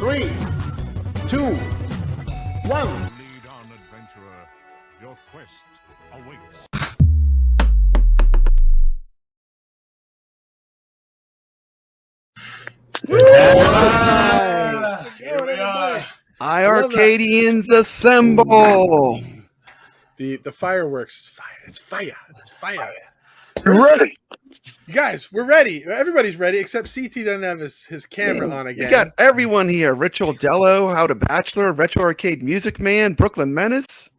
3, 2, 1. Lead on, adventurer. Your quest awaits. Here we are. iiRcadians assemble. The fireworks. It's fire. You ready? You guys, we're ready. Everybody's ready except CT doesn't have his camera on again. We got everyone here. Rich Dello, How to Bachelor, Retro Arcade Music Man, Brooklyn Menace.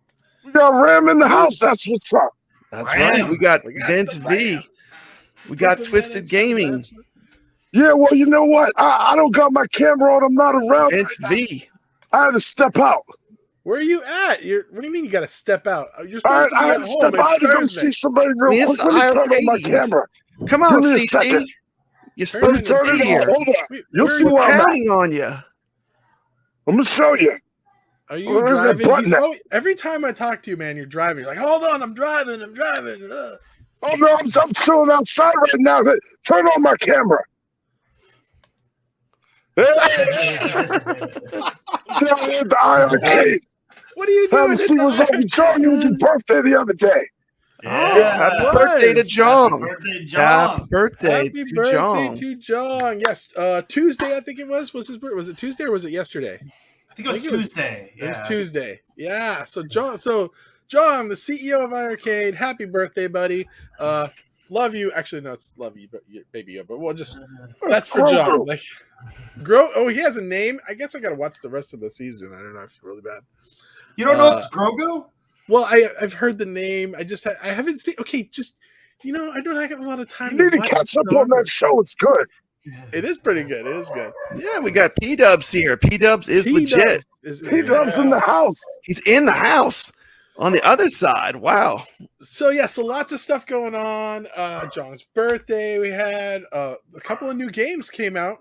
We got Ram in the house. That's what's up. That's right. We got Vince V. We got Brooklyn Twisted Menace, Gaming. Yeah, well, you know what? I don't got my camera on. I'm not around. Vince V. I had to step out. Where are you at? What do you mean you got to step out? You're I supposed to be had at to home. step out It's to go Thursday. see somebody real It's quick. Let me turn on my iiRcadians. camera. Come on, Give me a CT. second. You're Turn supposed to Turn be it here. on. Hold on. Wait, You'll where see are you where I'm at. Counting on you. I'm going to show you. Are you Where's that driving? button at? Every time I talk to you, man, you're driving. You're like, hold on, I'm driving. Oh, no, I'm chilling outside right now. Turn on my camera. Hey! Down here at the iiRcade. What are you Have doing? to see what's up with John. It was his birthday the other day. Happy it birthday to was. John. Happy Happy birthday Happy to birthday John. to John. Yes, Tuesday, I think it was. Was his birthday? Was it Tuesday or was it yesterday? I think it was Tuesday. It was Tuesday. Yeah. So John, the CEO of iiRcade, happy birthday, buddy. Love you. Actually, no, it's love you, but baby, but we'll just that's for John. Like, Oh, he has a name. I guess I got to watch the rest of the season. I don't know. I feel really bad. You don't know it's Grogu? Well, I've heard the name. I haven't seen. Okay, just I don't have a lot of time. You need to catch up on that show. It's good. It is pretty good. It is good. Yeah, we got P-Dubs here. P-Dubs is legit. P-Dubs in the house. He's in the house on the other side. Wow. So lots of stuff going on. John's birthday. We had a couple of new games came out.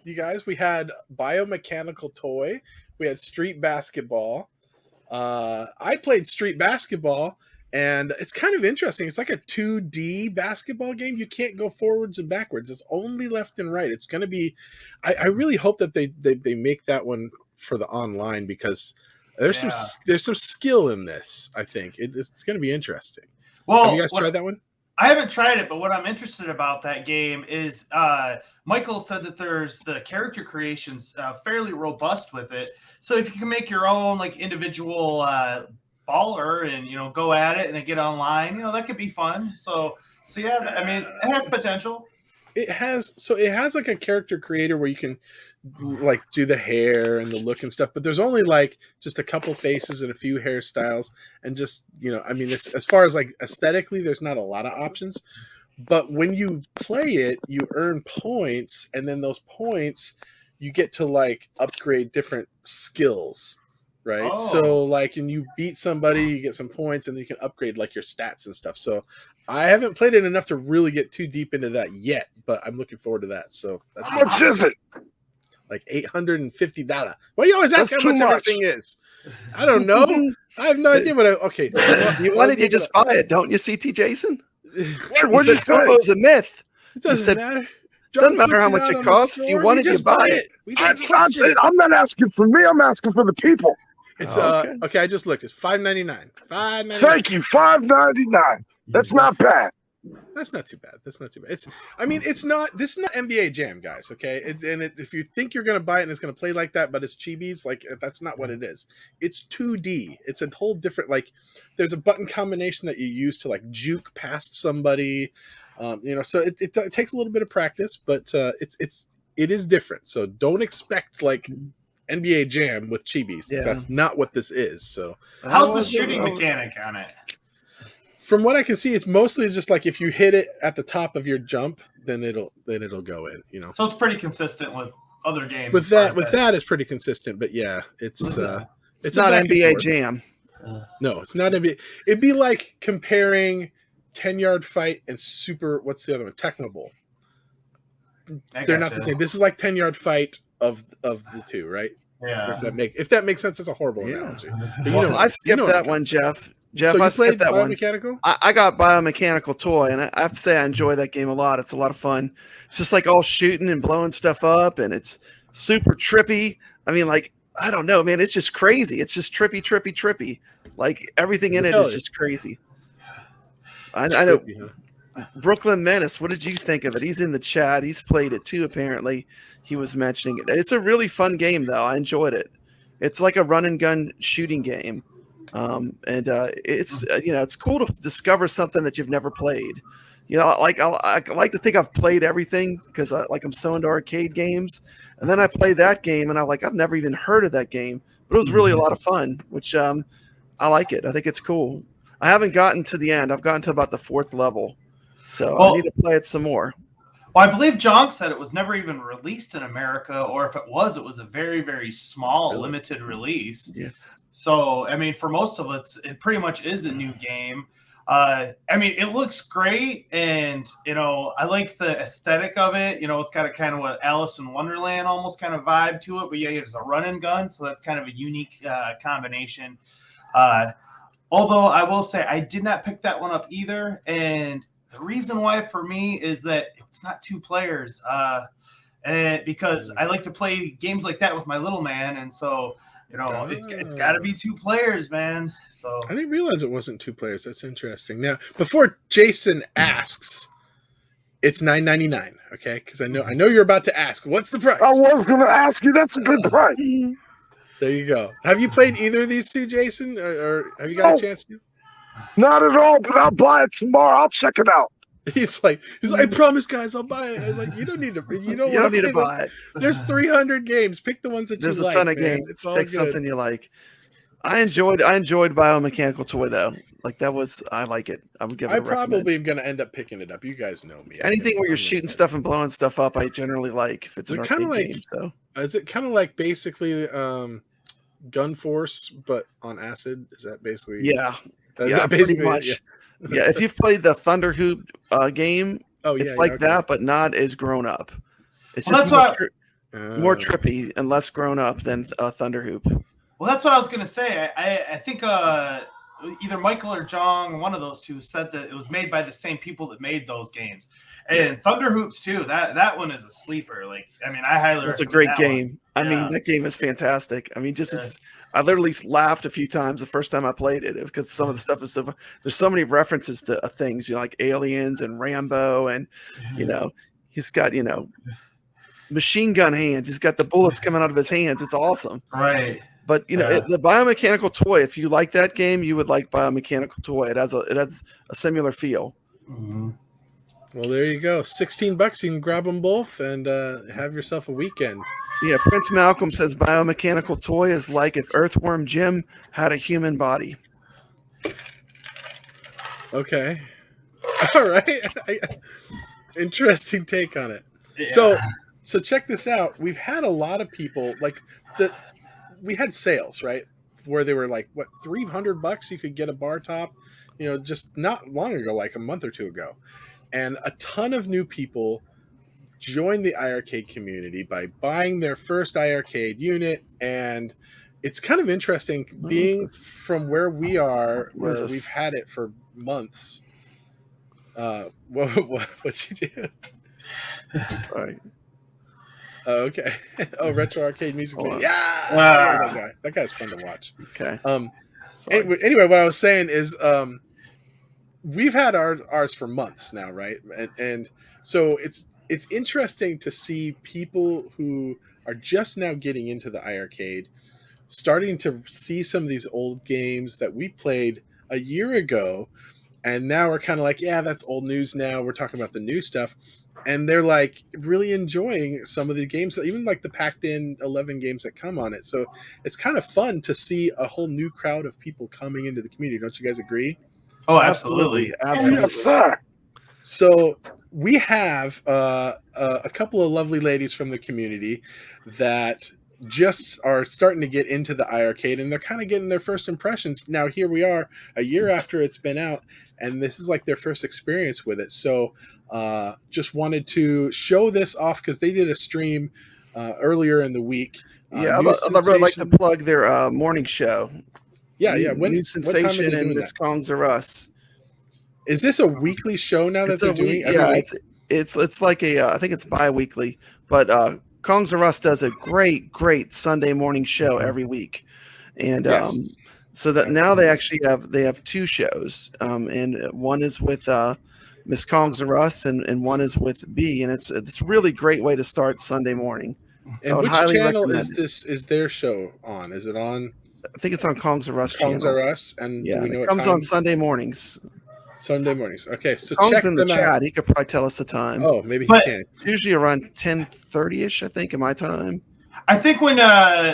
You guys, we had Biomechanical Toy. We had Street Basketball. I played Street Basketball, and it's kind of interesting. It's like a 2D basketball game. You can't go forwards and backwards. It's only left and right. It's going to be. I really hope that they make that one for the online because there's some skill in this. I think it's going to be interesting. Well, have you guys tried that one? I haven't tried it, but what I'm interested about that game is Michael said that there's the character creation's fairly robust with it. So if you can make your own like individual baller and go at it and then get online, that could be fun. So yeah, I mean, it has potential. It has like a character creator where you can like do the hair and the look and stuff, but there's only like just a couple faces and a few hairstyles and just I mean, as far as like aesthetically, there's not a lot of options. But when you play it, you earn points, and then those points you get to like upgrade different skills, right? Oh. So like, and you beat somebody, you get some points, and you can upgrade like your stats and stuff. So I haven't played it enough to really get too deep into that yet, but I'm looking forward to that. So that's How much is it? like $850. Well, you always ask That's how much too much. everything is. I don't know. I have no idea what okay. You wanted to just buy it, don't you, CT Jason? What'd you say? It was a myth. It doesn't said, matter. doesn't matter puts how it much out it on the costs. If you store, wanted we to just buy it. We I'm just watch it. not asking for me. I'm asking for the people. It's okay. okay. I just looked. It's $5.99. $5.99. Thank you. $5.99. That's not bad. That's not too bad. It's not. This is not NBA Jam, guys. Okay, if you think you're gonna buy it and it's gonna play like that, but it's chibis, like that's not what it is. It's 2D. It's a whole different. Like, there's a button combination that you use to like juke past somebody. So it takes a little bit of practice, but it is different. So don't expect like NBA Jam with chibis. Yeah. That's not what this is. So How's the shooting mechanic on it? from what I can see, it's mostly just like if you hit it at the top of your jump, then it'll go in. So it's pretty consistent with other games. With that, it's pretty consistent. But yeah, it's not back and NBA forth. Jam. No, it's not NBA. It'd be like comparing 10-yard fight and what's the other one? Tecmo Bowl. They're not the same. This is like 10-yard fight of the two, right? Yeah. If that makes sense, it's a horrible analogy. But Well, I skipped that one, Jeff. Jeff, So I you played skipped that one. Biomechanical? I got Biomechanical Toy, and I have to say I enjoy that game a lot. It's a lot of fun. It's just like all shooting and blowing stuff up, and it's super trippy. I mean, like, I don't know, man. It's just crazy. It's just trippy. Like everything in it is just crazy. I know. Trippy, huh? Brooklyn Menace, what did you think of it? He's in the chat. He's played it too, apparently. He was mentioning it. It's a really fun game, though. I enjoyed it. It's like a run and gun shooting game. It's it's cool to discover something that you've never played. I like to think I've played everything because I'm so into arcade games. And then I played that game, and I've never even heard of that game. But it was really a lot of fun, which I like it. I think it's cool. I haven't gotten to the end. I've gotten to about the 4th level. So I need to play it some more. Well, I believe John said it was never even released in America, or if it was a very, very small, limited release. Yeah. So, I mean, for most of it pretty much is a new game. I mean, it looks great, and, I like the aesthetic of it. It's got a kind of what Alice in Wonderland almost kind of vibe to it, but yeah, it's a run and gun, so that's kind of a unique combination. Although I will say I did not pick that one up either, and the reason why for me is that it's not 2 players, because I like to play games like that with my little man, and so it's got to be 2 players, man. So I didn't realize it wasn't 2 players. That's interesting. Now, before Jason asks, it's $9.99, okay? Because I know you're about to ask, what's the price? I was going to ask you. That's a good price. There you go. Have you played either of these 2, Jason, or have you got a chance to? Not at all, but I'll buy it tomorrow. I'll check it out. He's like, I promise, guys, I'll buy it. I'm like, you don't need to. You don't need to buy it. There's 300 games. Pick the ones that There's you like. There's a ton of man. games. It's all Pick good. something you like. I enjoyed Biomechanical Toy though. I like it. I would give it. I probably am going to end up picking it up. You guys know me. Anything where you're shooting stuff and blowing stuff up, I generally like. If it's an arcade game, so is it kind of like basically Gun Force but on acid? Is that basically? Yeah, basically pretty much. Yeah, if you've played the Thunder Hoop game, it's like that, but not as grown up. It's just more trippy and less grown up than Thunder Hoop. Well, that's what I was going to say. I think either Michael or John, one of those 2, said that it was made by the same people that made those games. And Thunder Hoops too. That one is a sleeper. Like, I mean, I highly. That's a great game. Yeah. I mean, that game is fantastic. I mean, I literally laughed a few times the first time I played it because some of the stuff is so. There's so many references to things, like aliens and Rambo, and he's got machine gun hands. He's got the bullets coming out of his hands. It's awesome. Right. But the Biomechanical Toy, if you like that game, you would like Biomechanical Toy. It has a similar feel. Mm-hmm. Well, there you go. $16. You can grab them both and have yourself a weekend. Yeah, Prince Malcolm says Biomechanical Toy is like if Earthworm Jim had a human body. Okay. All right. Interesting take on it. Yeah. So check this out. We've had a lot of people we had sales, right? Where they were like, what, $300 you could get a bar top, just not long ago, like a month or 2 ago. And a ton of new people joined the iArcade community by buying their first iArcade unit. And it's kind of interesting being from where we are, where we've had it for months. What'd you do? Right. Oh, okay. Retro Arcade Music Man. Yeah! That guy's fun to watch. Okay. Anyway, what I was saying is we've had ours for months now, right? And so it's interesting to see people who are just now getting into the iArcade starting to see some of these old games that we played a year ago, and now we're kind of like, yeah, that's old news now. We're talking about the new stuff. And they're like really enjoying some of the games, even like the packed in 11 games that come on it. So it's kind of fun to see a whole new crowd of people coming into the community. Don't you guys agree? Oh, absolutely. Yes, sir. So we have a couple of lovely ladies from the community that just are starting to get into the iArcade, and they're kind of getting their first impressions. Now, here we are a year after it's been out, and this is like their first experience with it. So just wanted to show this off because they did a stream earlier in the week. Yeah, I'd like to plug their morning show. Yeah. New Sensation and Miss Kongs Are Us. Is this a weekly show now that they're doing? Yeah, it's like I think it's bi-weekly, but Kongs of Rust does a great Sunday morning show every week, and Yes. so that now they actually have 2 shows, and one is with Miss Kongs of Rust, and one is with B, and it's a really great way to start Sunday morning. So And I'd which highly channel recommend is their show on? Is it on I think it's on Kongs of Rust Kongs channel. R Us? And Yeah, do we know it what comes time? on Sunday mornings. Sunday mornings. Okay, so Kong's check in the them out. chat. He could probably tell us the time. Oh, maybe he But- can. It's usually around 10:30ish, I think, in my time. I think when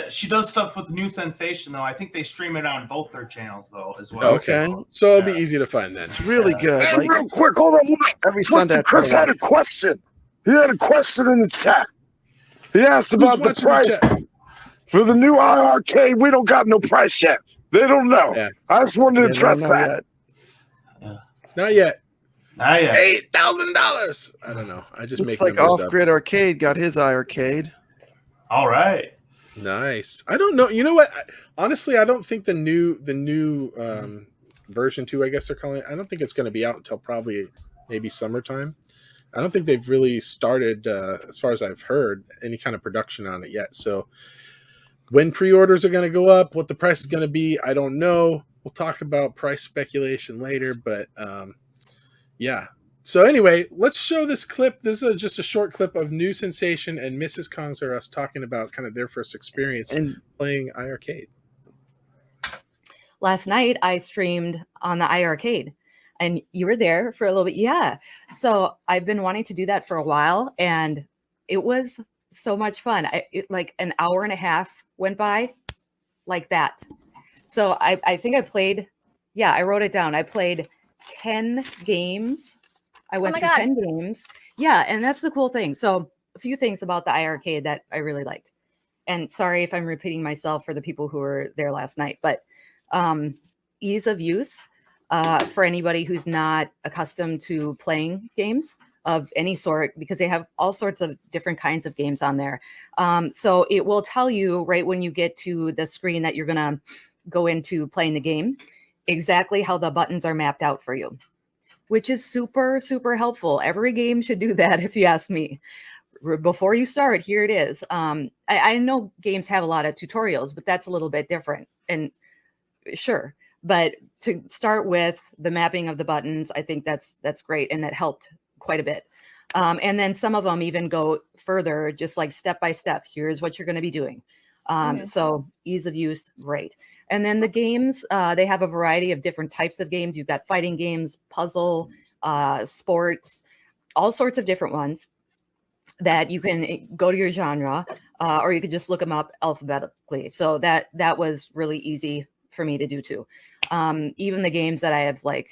she does stuff with New Sensation, though, I think they stream it on both their channels, though, as well. Okay. So it'll be easy to find then. It's really good. Hey, Like, real quick, hold on. every Sunday I try Chris to had watch a question. He had a question in the chat. He asked Who's about the watching the price chat? for the new iiRcade. We don't got no price yet. They don't know. Yeah. I just wanted to Yeah, no, address not that. yet. Not yet. Ah, yeah. $8,000. I don't know. I just Looks make like numbers Off up. Grid Arcade got his iArcade. All right. Nice. I don't know. You know what? Honestly, I don't think the new version 2, I guess they're calling it. I don't think it's going to be out until probably maybe summertime. I don't think they've really started, as far as I've heard, any kind of production on it yet. So when pre-orders are going to go up, what the price is going to be, I don't know. We'll talk about price speculation later, but yeah. So anyway, let's show this clip. This is just a short clip of New Sensation and Mrs. Kongs R Us talking about kind of their first experience And playing iArcade. Last night I streamed on the iArcade and you were there for a little bit. Yeah. So I've been wanting to do that for a while and it was so much fun. Like an hour and a half went by like that. So I think I played, yeah, I wrote it down. I played 10 games. I went through 10 games. Yeah. And that's the cool thing. So a few things about the iArcade that I really liked. And sorry if I'm repeating myself for the people who were there last night, but ease of use for anybody who's not accustomed to playing games of any sort, because they have all sorts of different kinds of games on there. So it will tell you right when you get to the screen that you're going to go into playing the game, exactly how the buttons are mapped out for you, which is super, super helpful. Every game should do that, if you ask me. Before you start, here it is. I know games have a lot of tutorials, but that's a little bit different. And sure, but to start with the mapping of the buttons, I think that's great, and that helped quite a bit. And then some of them even go further, just like step by step. Here's what you're going to be doing. So ease of use, great. And then the games, they have a variety of different types of games. You've got fighting games, puzzle, sports, all sorts of different ones that you can go to your genre, or you could just look them up alphabetically. So that was really easy for me to do too. Even the games that I have like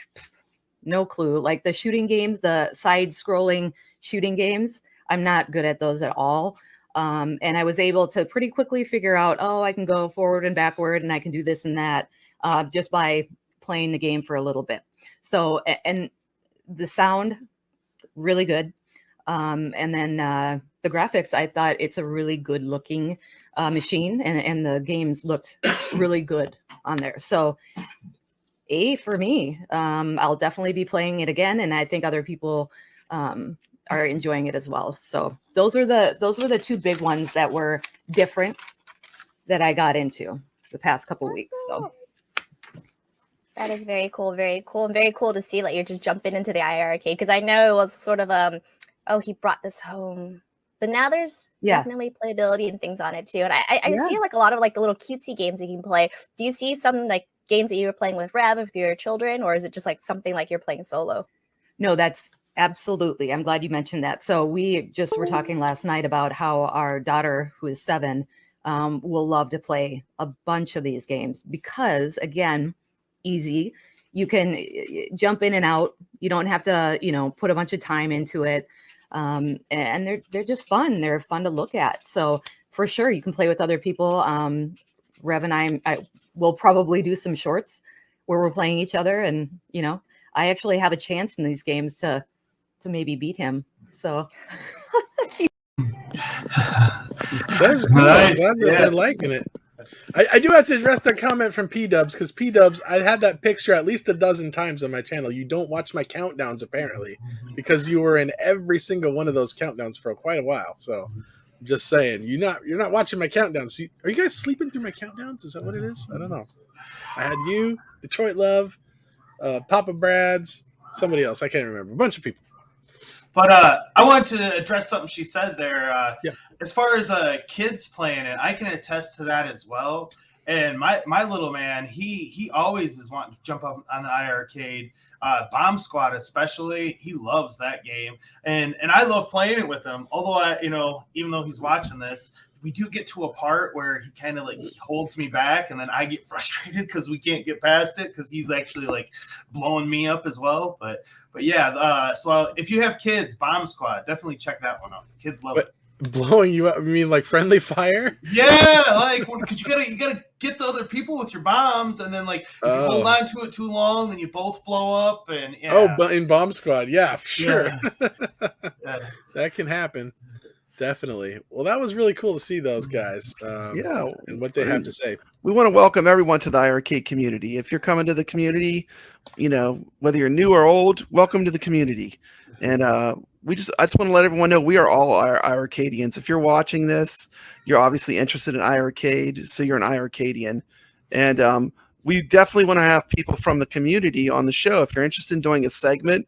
no clue, like the shooting games, the side scrolling shooting games, I'm not good at those at all. And I was able to pretty quickly figure out, oh, I can go forward and backward and I can do this and that just by playing the game for a little bit. So, and the sound, really good. And then the graphics, I thought it's a really good looking machine, and the games looked really good on there. So A for me. I'll definitely be playing it again, and I think other people are enjoying it as well. So those were the two big ones that were different that I got into the past couple of weeks. So that is very cool, and very cool to see that you're just jumping into the iArcade, because I know it was sort of oh, he brought this home. But now there's definitely playability and things on it too. And I see like a lot of like the little cutesy games you can play. Do you see some like games that you were playing with Rev, with your children, or is it just like something like you're playing solo? No, that's absolutely. I'm glad you mentioned that. So we just were talking last night about how our daughter, who is 7, will love to play a bunch of these games because, again, easy. You can jump in and out. You don't have to, put a bunch of time into it. And they're just fun. They're fun to look at. So for sure, you can play with other people. Rev and I will probably do some shorts where we're playing each other, and I actually have a chance in these games to maybe beat him. So That's cool. I'm glad that they're liking it. I do have to address that comment from P-Dubs, because P-Dubs, I had that picture at least a dozen times on my channel. You don't watch my countdowns, apparently, because you were in every single one of those countdowns for quite a while. So Just saying. You're not watching my countdowns. Are you guys sleeping through my countdowns? Is that what it is? I don't know. I had you, Detroit Love, Papa Brad's, somebody else. I can't remember. A bunch of people. But I wanted to address something she said there. Yeah. As far as kids playing it, I can attest to that as well. And my little man, he always is wanting to jump up on the iArcade. Bomb Squad especially, he loves that game. And I love playing it with him. Although even though he's watching this, we do get to a part where he kind of like holds me back, and then I get frustrated because we can't get past it because he's actually like blowing me up as well. But yeah, so if you have kids, Bomb Squad, definitely check that one out. Kids love it. Blowing you up? I mean, like friendly fire? Yeah, like because you gotta get the other people with your bombs, and then like if you hold on to it too long, then you both blow up. And yeah. Oh, but in Bomb Squad, yeah, sure, Yeah. that can happen. Definitely. Well, that was really cool to see those guys. And what they have to say. We want to welcome everyone to the iArcade community. If you're coming to the community, whether you're new or old, welcome to the community. And I just want to let everyone know we are all iArcadians. If you're watching this, you're obviously interested in iArcade, so you're an iArcadian. And we definitely want to have people from the community on the show. If you're interested in doing a segment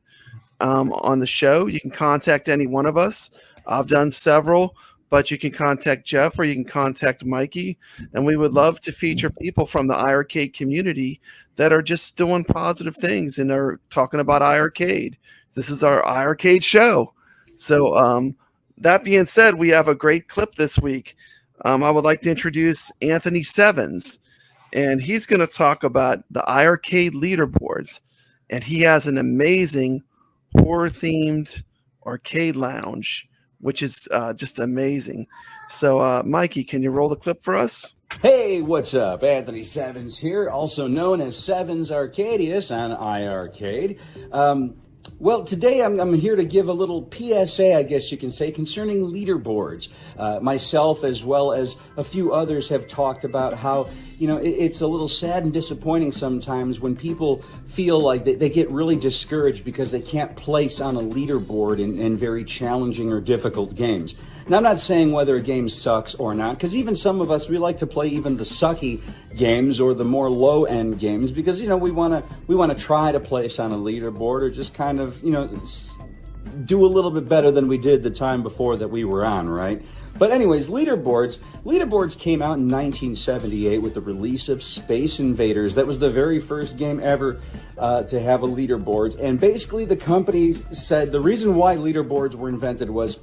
on the show, you can contact any one of us. I've done several, but you can contact Jeff or you can contact Mikey, and we would love to feature people from the iArcade community that are just doing positive things and are talking about iArcade. This is our iArcade show. So that being said, we have a great clip this week. I would like to introduce Anthony Sevens, and he's going to talk about the iArcade leaderboards, and he has an amazing horror-themed arcade lounge, which is just amazing. So, Mikey, can you roll the clip for us? Hey, what's up? Anthony Sevens here, also known as Sevens Arcadius on iArcade. Well, today I'm here to give a little PSA, I guess you can say, concerning leaderboards. Myself, as well as a few others, have talked about how, it's a little sad and disappointing sometimes when people feel like they get really discouraged because they can't place on a leaderboard in very challenging or difficult games. Now, I'm not saying whether a game sucks or not, because even some of us, we like to play even the sucky games or the more low-end games because, we want to try to place on a leaderboard or just kind of, do a little bit better than we did the time before that we were on, right? But anyways, Leaderboards came out in 1978 with the release of Space Invaders. That was the very first game ever to have a leaderboard. And basically the company said the reason why leaderboards were invented was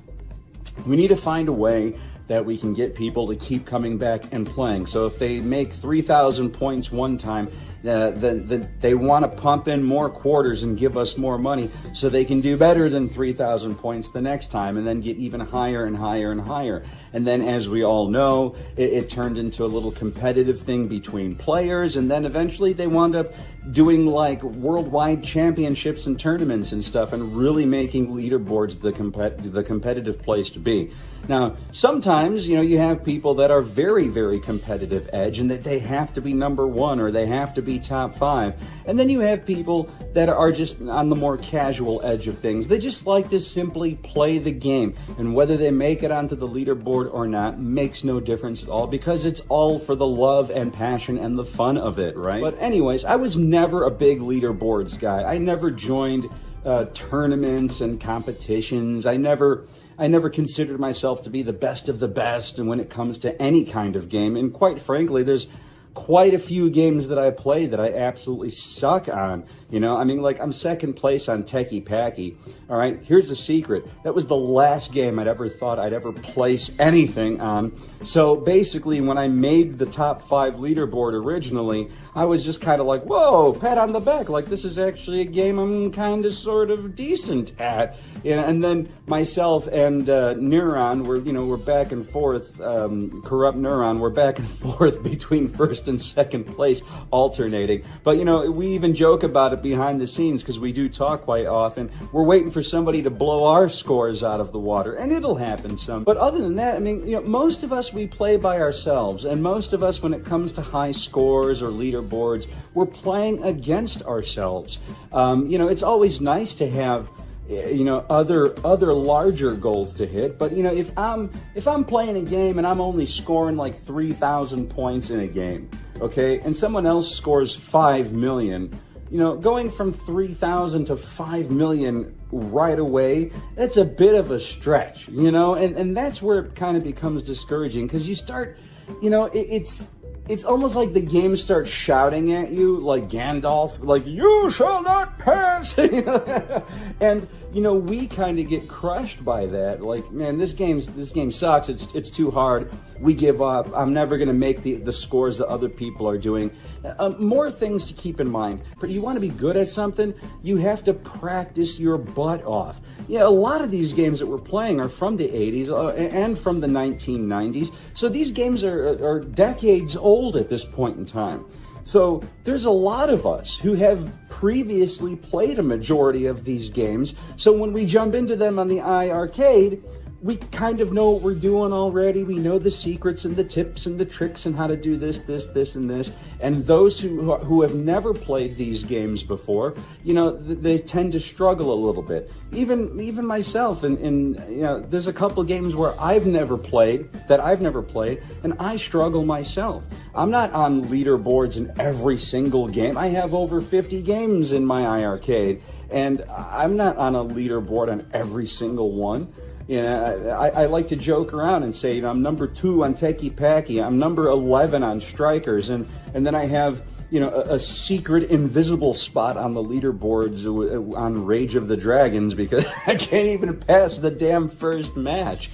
we need to find a way that we can get people to keep coming back and playing. So if they make 3,000 points one time, then they want to pump in more quarters and give us more money so they can do better than 3,000 points the next time and then get even higher and higher and higher. And then, as we all know, it turned into a little competitive thing between players, and then eventually they wound up doing like worldwide championships and tournaments and stuff and really making leaderboards the competitive place to be. Now, sometimes, you have people that are very, very competitive edge and that they have to be number one or they have to be top 5. And then you have people that are just on the more casual edge of things. They just like to simply play the game. And whether they make it onto the leaderboard or not makes no difference at all because it's all for the love and passion and the fun of it, right? But anyways, I was never a big leaderboards guy. I never joined tournaments and competitions. I never considered myself to be the best of the best, and when it comes to any kind of game, and quite frankly, there's quite a few games that I play that I absolutely suck on. I'm second place on Techie Packy. All right, here's the secret. That was the last game I'd ever thought I'd ever place anything on. So basically, when I made the top 5 leaderboard originally, I was just kind of like, whoa, pat on the back. Like, this is actually a game I'm kind of sort of decent at. And then myself and Neuron, we're back and forth, Corrupt Neuron, we're back and forth between first and second place, alternating. But, we even joke about it behind the scenes because we do talk quite often. We're waiting for somebody to blow our scores out of the water, and it'll happen some. But other than that, most of us, we play by ourselves, and most of us, when it comes to high scores or leaderboards, we're playing against ourselves. It's always nice to have other larger goals to hit. But if I'm playing a game and I'm only scoring like 3,000 points in a game, okay, and someone else scores 5 million, going from 3,000 to 5 million right away, that's a bit of a stretch, and that's where it kind of becomes discouraging, because you start, it's almost like the game starts shouting at you, like Gandalf, like, you shall not pass. And, we kind of get crushed by that. Like, man, this game sucks. It's too hard. We give up. I'm never going to make the scores that other people are doing. More things to keep in mind. But you want to be good at something, you have to practice your butt off. A lot of these games that we're playing are from the 80s and from the 1990s. So these games are decades old at this point in time. So there's a lot of us who have previously played a majority of these games. So when we jump into them on the iArcade, we kind of know what we're doing already. We know the secrets and the tips and the tricks and how to do this, and this. And those who have never played these games before, they tend to struggle a little bit. Even myself, and there's a couple of games where I've never played, and I struggle myself. I'm not on leaderboards in every single game. I have over 50 games in my iArcade, and I'm not on a leaderboard on every single one. I like to joke around and say, I'm number 2 on Techie Packy, I'm number 11 on Strikers, and then I have, a secret invisible spot on the leaderboards on Rage of the Dragons because I can't even pass the damn first match.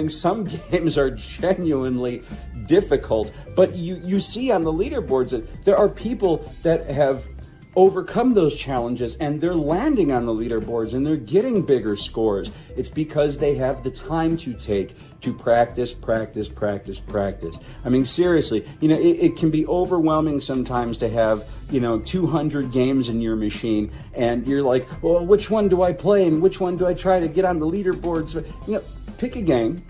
Some games are genuinely difficult, but you see on the leaderboards that there are people that have overcome those challenges and they're landing on the leaderboards and they're getting bigger scores. It's because they have the time to take to practice. Seriously, it can be overwhelming sometimes to have, 200 games in your machine and you're like, well, which one do I play and which one do I try to get on the leaderboards? Pick a game,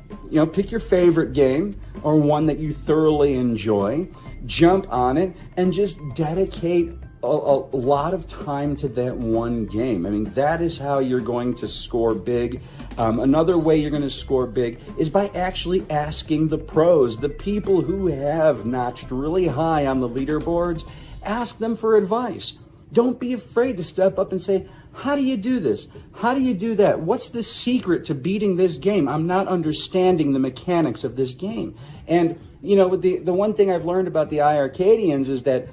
pick your favorite game or one that you thoroughly enjoy, jump on it and just dedicate a lot of time to that one game. That is how you're going to score big. Another way you're going to score big is by actually asking the pros, the people who have notched really high on the leaderboards. Ask them for advice. Don't be afraid to step up and say, how do you do this? How do you do that? What's the secret to beating this game? I'm not understanding the mechanics of this game. And, the one thing I've learned about the iArcadians is that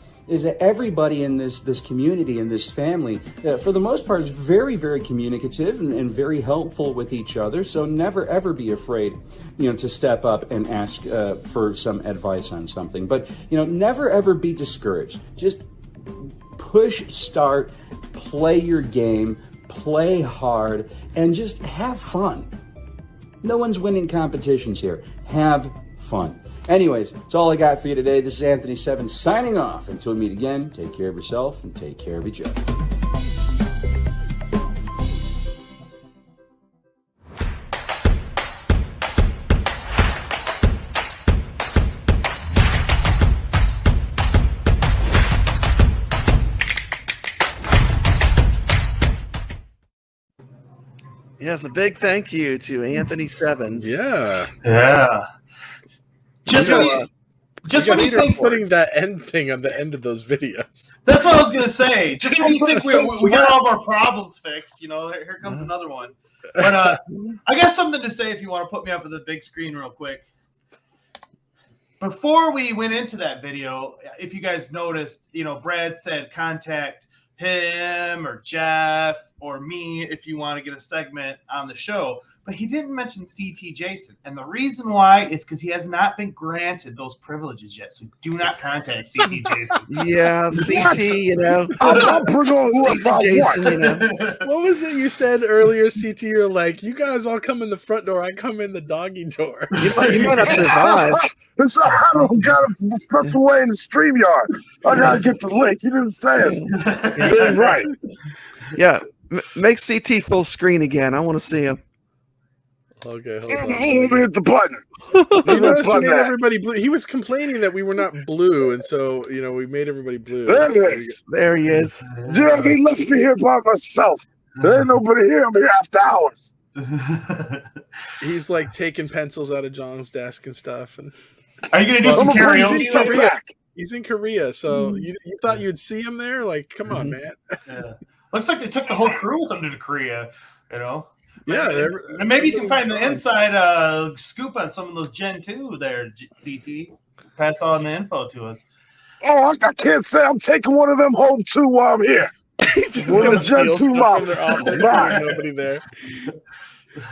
everybody in this community, in this family, for the most part, is very, very communicative and very helpful with each other. So never, ever be afraid, to step up and ask for some advice on something. But, never, ever be discouraged. Just push start, play your game, play hard, and just have fun. No one's winning competitions here. Have fun. Anyways, that's all I got for you today. This is Anthony Seven signing off. Until we meet again, take care of yourself and take care of each other. Yes, a big thank you to Anthony Sevens. Yeah. Just when you think putting that end thing on the end of those videos. That's what I was gonna say. Just when you think we got all of our problems fixed, here comes another one. But I got something to say if you want to put me up on the big screen real quick. Before we went into that video, if you guys noticed, Brad said contact him or Jeff or me if you want to get a segment on the show. But he didn't mention CT Jason. And the reason why is because he has not been granted those privileges yet. So do not contact CT Jason. Yeah, CT, I'll bring on CT Jason, What was it you said earlier, CT? You're like, you guys all come in the front door. I come in the doggy door. You might not survive. It's I don't got to press away in the StreamYard. I got to get the link. You didn't say it. You did right. Yeah, make CT full screen again. I want to see him. Okay, hold Let on. me hit the button. You noticed we made everybody blue. He was complaining that we were not blue, and so we made everybody blue. There he is. There he is. Jeremy left me here by myself. There ain't nobody here. I'm here after hours. He's like taking pencils out of John's desk and stuff. And Are you gonna do some I'm gonna karaoke? please step back. he's in Korea, so you thought you'd see him there? Like, come on, man. Yeah. Looks like they took the whole crew with them to Korea. You know. Yeah, And maybe you can find the inside scoop on some of those Gen 2 there, CT. Pass on the info to us. Oh, I can't say I'm taking one of them home too while I'm here. He's just Well, gonna the Gen steal 2 stuff from models. their office. Right. There's nobody there.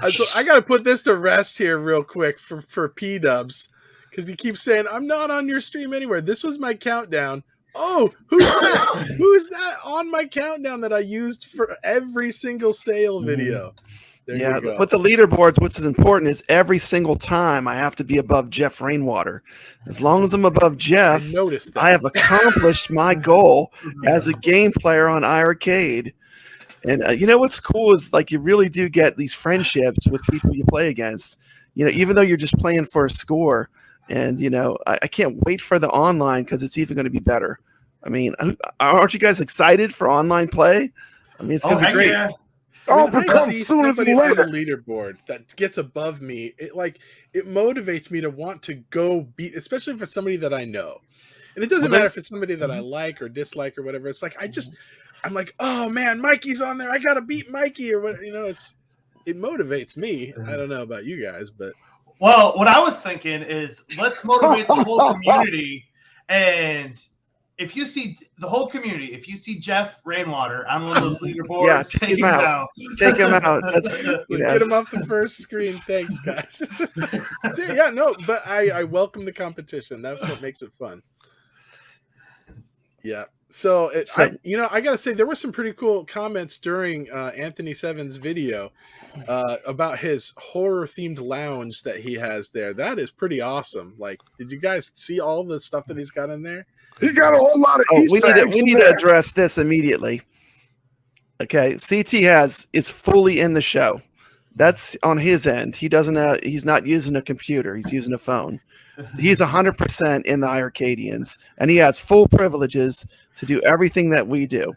So I got to put this to rest here real quick for P-Dubs, because he keeps saying, I'm not on your stream anywhere. This was my countdown. Oh, who's that? Who's that on my countdown that I used for every single sale video? There Yeah, you go. with the leaderboards, what's important is every single time I have to be above Jeff Rainwater. As long as I'm above Jeff, I noticed that. I have accomplished my goal as a game player on iArcade. And you know what's cool is like you really do get these friendships with people you play against. You know, even though you're just playing for a score. And you know, I can't wait for the online because it's even going to be better. I mean, aren't you guys excited for online play? I mean, it's going to be great. Yeah. Oh, When I become see sooner somebody than on the later. leaderboard that gets above me, it motivates me to want to go beat, especially if it's somebody that I know. And it doesn't matter if it's somebody that I like or dislike or whatever. It's like I'm like, oh man, Mikey's on there. I gotta beat Mikey or what, you know. It motivates me. I don't know about you guys, but Well, what I was thinking is let's motivate the whole community. And if you see the whole community, if you see Jeff Rainwater on one of those leaderboards, Yeah, take him out. down. Take him out. That's, you know. get him off the first screen. Thanks, guys. So, yeah, no, but I welcome the competition. That's what makes it fun. Yeah. So, I gotta say there were some pretty cool comments during Anthony Seven's video about his horror themed lounge that he has there. That is pretty awesome. Like, did you guys see all the stuff that he's got in there? He got a whole lot of we Easter eggs need in to there. address this immediately. Okay, CT is fully in the show. That's on his end. He's not using a computer. He's using a phone. He's 100% in the iArcadians, and he has full privileges to do everything that we do.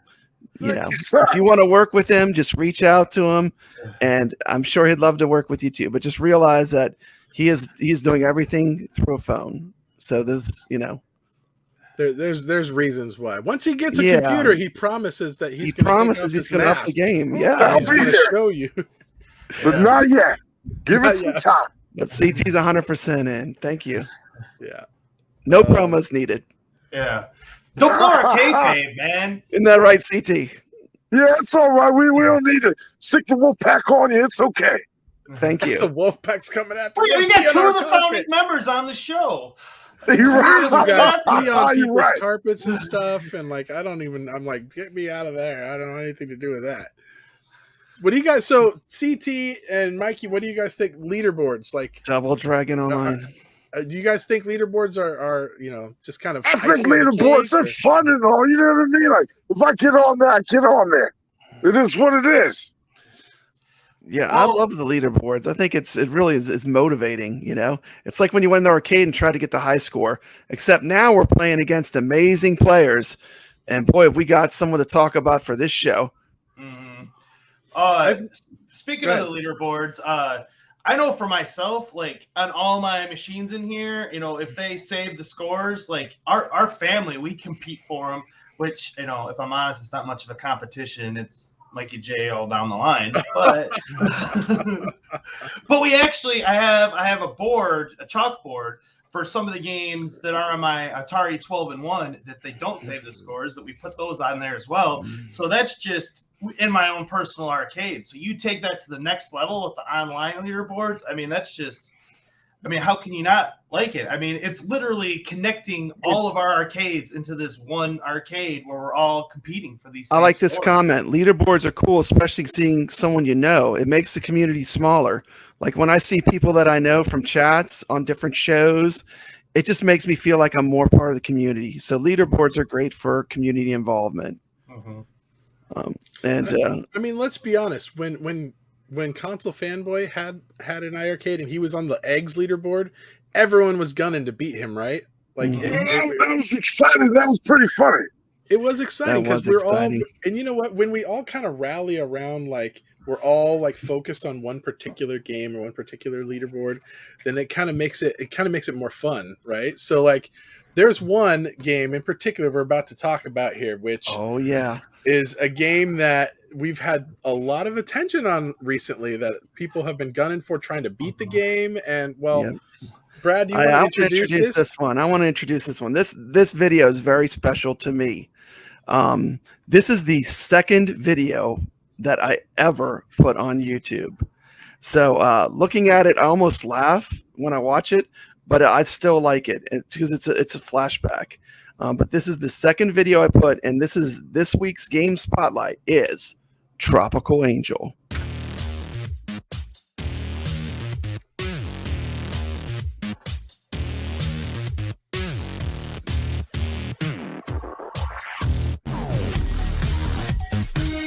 You know, if you want to work with him, just reach out to him, and I'm sure he'd love to work with you too. But just realize that he's doing everything through a phone. So there's there's reasons why. Once he gets a computer, he promises that he's going to up the game. Yeah, he's going to show you. But not yet. Give it some time. But CT's 100% in. Thank you. Yeah. No promos needed. Yeah. Don't blow our kayfabe, man. Isn't that right, CT? Yeah, it's all right. We don't need to stick the wolf pack on you. It's okay. Thank you. The wolf pack's coming after Well, you. we got two of the founding members on the show. You're right. You guys pee on You're people's right. carpets and stuff, and like I'm like, get me out of there. I don't want anything to do with that. What do you guys? So CT and Mikey, what do you guys think? Leaderboards, like Double Dragon Online. do you guys think leaderboards are just kind of? I think leaderboards are fun and all. You know what I mean? Like if I get on there, I get on there. It is what it is. Yeah, I love the leaderboards. I think it really is motivating. You know, it's like when you went in the arcade and try to get the high score. Except now we're playing against amazing players, and boy, have we got someone to talk about for this show. Mm-hmm. Speaking of the leaderboards, I know for myself, like on all my machines in here, you know, if they save the scores, like our family, we compete for them. Which, you know, if I'm honest, it's not much of a competition. It's Mikey J all down the line, but but I have a chalkboard for some of the games that are on my Atari 12-in-1 that they don't save the scores, that we put those on there as well. So that's just in my own personal arcade. So you take that to the next level with the online leaderboards. I mean, how can you not like it? I mean, it's literally connecting all of our arcades into this one arcade where we're all competing for these. I like this comment. Leaderboards are cool, especially seeing someone you know. It makes the community smaller. Like when I see people that I know from chats on different shows, it just makes me feel like I'm more part of the community. So leaderboards are great for community involvement. Mm-hmm. I mean, let's be honest. When Console Fanboy had an iArcade and he was on the eggs leaderboard, everyone was gunning to beat him, right? Like that was exciting. That was pretty funny. It was exciting That was because we're all, exciting. and you know what? When we all kind of rally around, like we're all like focused on one particular game or one particular leaderboard, then it kind of makes it more fun, right? So like, there's one game in particular we're about to talk about here, which Oh yeah, is a game that we've had a lot of attention on recently. That people have been gunning for, trying to beat the game, and well. Yep. Brad, do you I want want to introduce this? one. I want to introduce this one. This video is very special to me. This is the second video that I ever put on YouTube. So looking at it, I almost laugh when I watch it, but I still like it because it's a flashback. But this is the second video I put, and this week's game spotlight is Tropical Angel.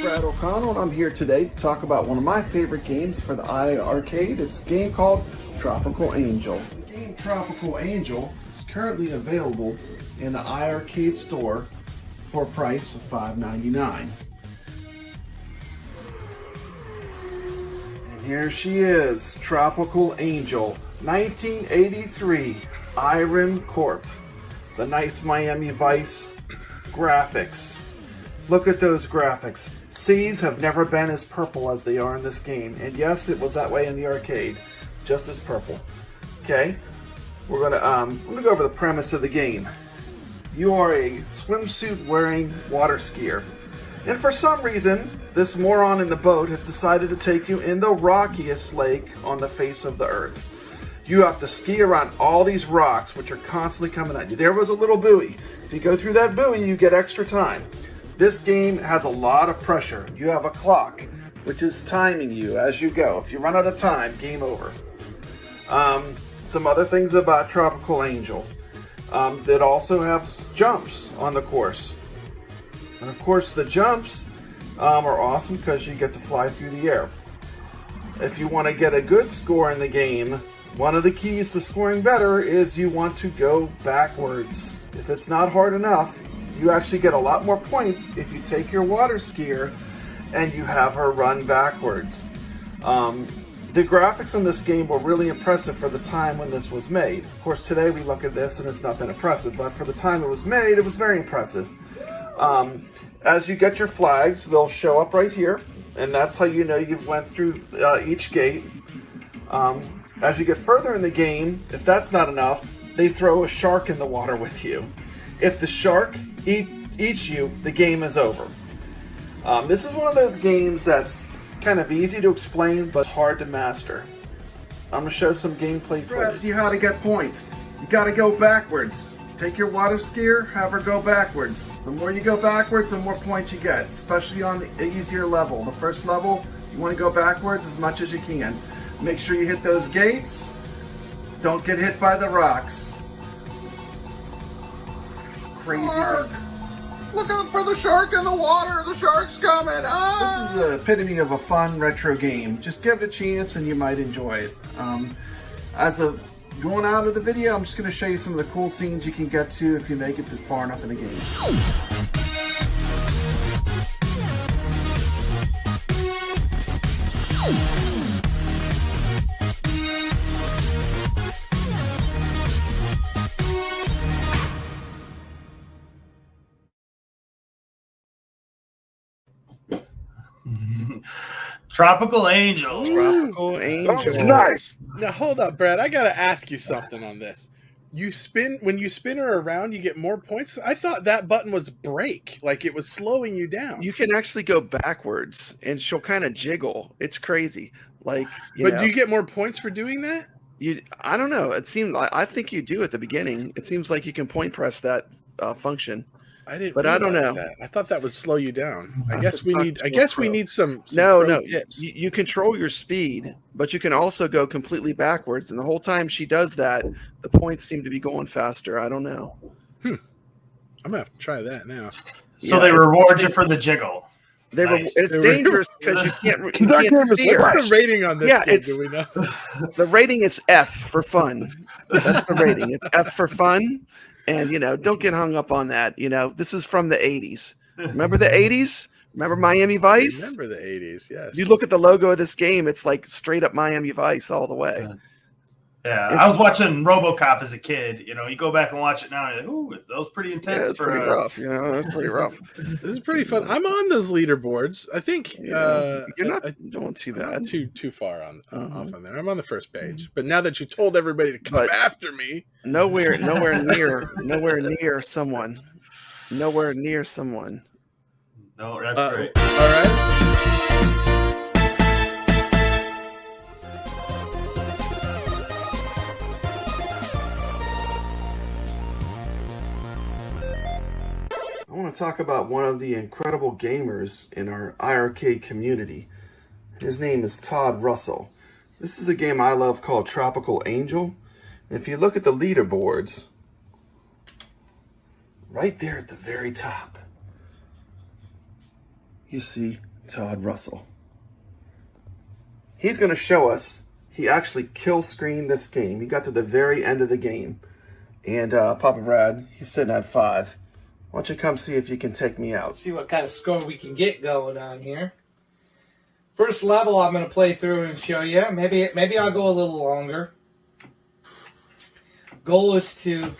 Brad O'Connell, and I'm here today to talk about one of my favorite games for the iArcade. It's a game called Tropical Angel. The game Tropical Angel is currently available in the iArcade store for a price of $5.99. And here she is, Tropical Angel, 1983, Iron Corp. The nice Miami Vice graphics. Look at those graphics. Seas have never been as purple as they are in this game. And yes, it was that way in the arcade. Just as purple. Okay? We're gonna I'm gonna go over the premise of the game. You are a swimsuit wearing water skier. And for some reason, this moron in the boat has decided to take you in the rockiest lake on the face of the earth. You have to ski around all these rocks which are constantly coming at you. There was a little buoy. If you go through that buoy, you get extra time. This game has a lot of pressure. You have a clock, which is timing you as you go. If you run out of time, game over. Some other things about Tropical Angel. That also have jumps on the course. And of course, the jumps are awesome because you get to fly through the air. If you want to get a good score in the game, one of the keys to scoring better is you want to go backwards. If it's not hard enough, you actually get a lot more points if you take your water skier and you have her run backwards. The graphics in this game were really impressive for the time when this was made. Of course, today we look at this and it's not that impressive, but for the time it was made, it was very impressive. As you get your flags, they'll show up right here, and that's how you know you've went through each gate. As you get further in the game, if that's not enough, they throw a shark in the water with you. If the shark eats you, the game is over. This is one of those games that's kind of easy to explain, but hard to master. I'm going to show some gameplay footage. You how to get points. You got to go backwards. Take your water skier, have her go backwards. The more you go backwards, the more points you get, especially on the easier level. The first level, you want to go backwards as much as you can. Make sure you hit those gates. Don't get hit by the rocks. Crazy. Shark! Look out for the shark in the water! The shark's coming! Ah! This is the epitome of a fun retro game. Just give it a chance and you might enjoy it. Going out of the video, I'm just going to show you some of the cool scenes you can get to if you make it far enough in the game. Tropical Angel. Tropical Angel. That was nice. Now hold up, Brad. I gotta ask you something on this. When you spin her around, you get more points. I thought that button was brake, like it was slowing you down. You can actually go backwards, and she'll kind of jiggle. It's crazy. Like, but do you get more points for doing that? I don't know. It seemed. I think you do at the beginning. It seems like you can point press that function. I didn't. But I don't know. That. I thought that would slow you down. I guess we need some no tips. You control your speed, but you can also go completely backwards. And the whole time she does that, the points seem to be going faster. I don't know. I'm gonna have to try that now. So they reward you for the jiggle. It's dangerous because you can't. What's the rating on this? Yeah, game, do we know? The rating is F for fun. That's the rating. It's F for fun. And, don't get hung up on that. This is from the 80s. Remember the 80s? Remember Miami Vice? I remember the 80s, yes. You look at the logo of this game, it's like straight up Miami Vice all the way. Yeah, I was watching RoboCop as a kid. You go back and watch it now, and you're like, ooh, that was pretty intense. Yeah, it's pretty rough. It's pretty rough. This is pretty fun. I'm on those leaderboards. I think you're not doing too bad. I'm too far off on there. I'm on the first page. But now that you told everybody to come after me, nowhere near someone. Nowhere near someone. No, that's great. All right. I want to talk about one of the incredible gamers in our iiRcade community. His name is Todd Russell. This is a game I love called Tropical Angel. And if you look at the leaderboards, right there at the very top, you see Todd Russell. He's going to show us he actually kill screened this game. He got to the very end of the game. And Papa Brad, he's sitting at 5. Why don't you come see if you can take me out? See what kind of score we can get going on here. First level I'm going to play through and show you. Maybe I'll go a little longer. Goal is to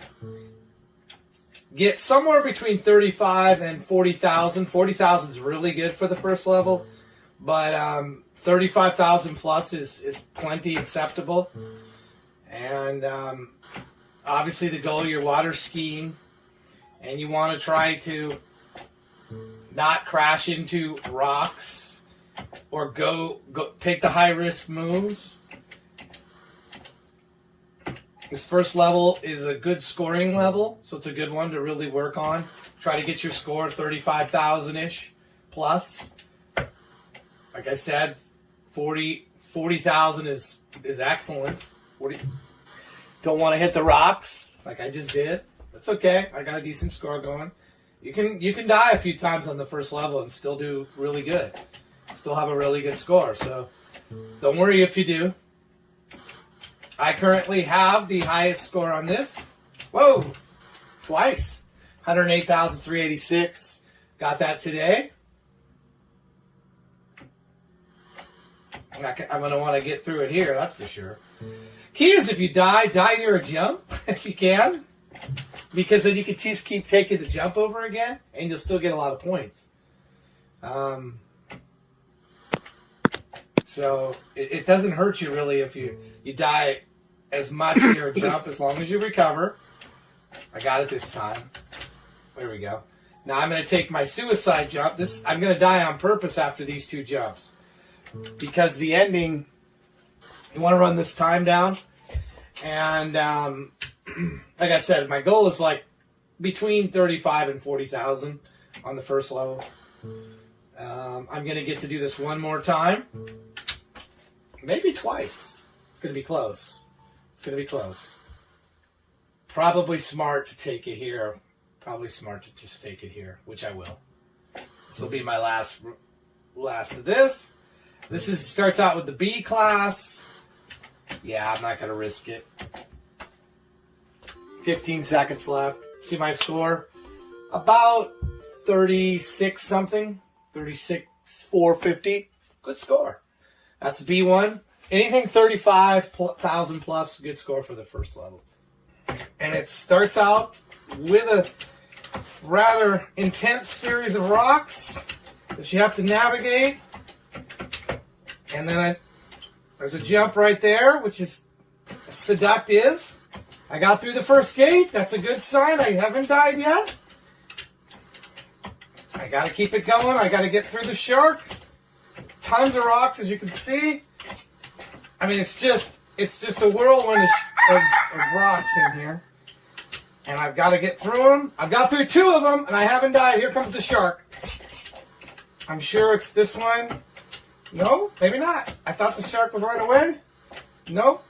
get somewhere between 35 and 40,000. 40,000 is really good for the first level, but 35,000 plus is plenty acceptable. And obviously the goal, you're water skiing. And you want to try to not crash into rocks or go take the high risk moves. This first level is a good scoring level, so it's a good one to really work on. Try to get your score 35,000-ish plus. Like I said, 40,000 is excellent. Don't want to hit the rocks like I just did. That's okay. I got a decent score going. You can die a few times on the first level and still do really good. Still have a really good score. So don't worry if you do. I currently have the highest score on this. Whoa! Twice. 108,386. Got that today. I'm going to want to get through it here, that's for sure. Key is if you die near a jump, if you can. Because then you can just keep taking the jump over again, and you'll still get a lot of points. So it doesn't hurt you really if you die as much near a jump as long as you recover. I got it this time. There we go. Now I'm going to take my suicide jump. I'm going to die on purpose after these 2 jumps. Because the ending, you want to run this time down. And like I said, my goal is like between 35 and 40,000 on the first level. I'm going to get to do this one more time. Maybe twice. It's going to be close. It's going to be close. Probably smart to take it here. Probably smart to just take it here, which I will. This will be my last of this. This starts out with the B class. Yeah, I'm not going to risk it. 15 seconds left. See my score? About 36 something. 36,450. Good score. That's B1. Anything 35,000 plus, good score for the first level. And it starts out with a rather intense series of rocks that you have to navigate. And then there's a jump right there, which is seductive. I got through the first gate. That's a good sign. I haven't died yet. I got to keep it going. I got to get through the shark. Tons of rocks, as you can see. I mean, it's just a whirlwind of rocks in here. And I've got to get through them. I've got through 2 of them, and I haven't died. Here comes the shark. I'm sure it's this one. No, maybe not. I thought the shark was right away. Nope.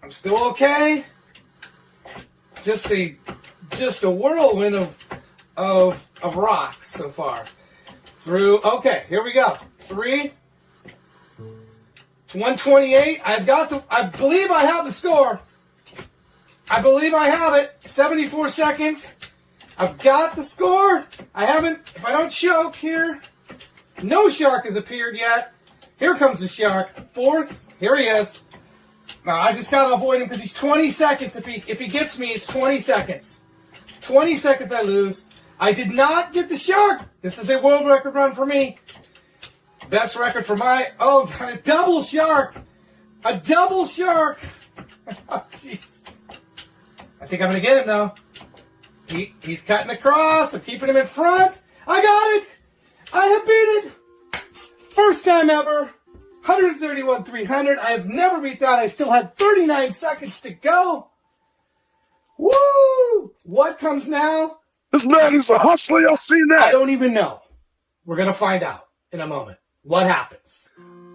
I'm still okay. Just a whirlwind of rocks so far. Okay, here we go. 3. It's 128. I believe I have the score. I believe I have it. 74 seconds. I've got the score. I haven't, if I don't choke here, no shark has appeared yet. Here comes the shark. Fourth. Here he is. Now, I just got to avoid him because he's 20 seconds. If he gets me, it's 20 seconds. 20 seconds I lose. I did not get the shark. This is a world record run for me. Best record for my... Oh, a double shark. A double shark. Oh, jeez. I think I'm going to get him, though. He's cutting across. I'm keeping him in front. I got it. I have beat it. First time ever. 131,300. I have never beat that. I still had 39 seconds to go. Woo! What comes now? This man is a hustler. Y'all seen that? I don't even know. We're going to find out in a moment. What happens?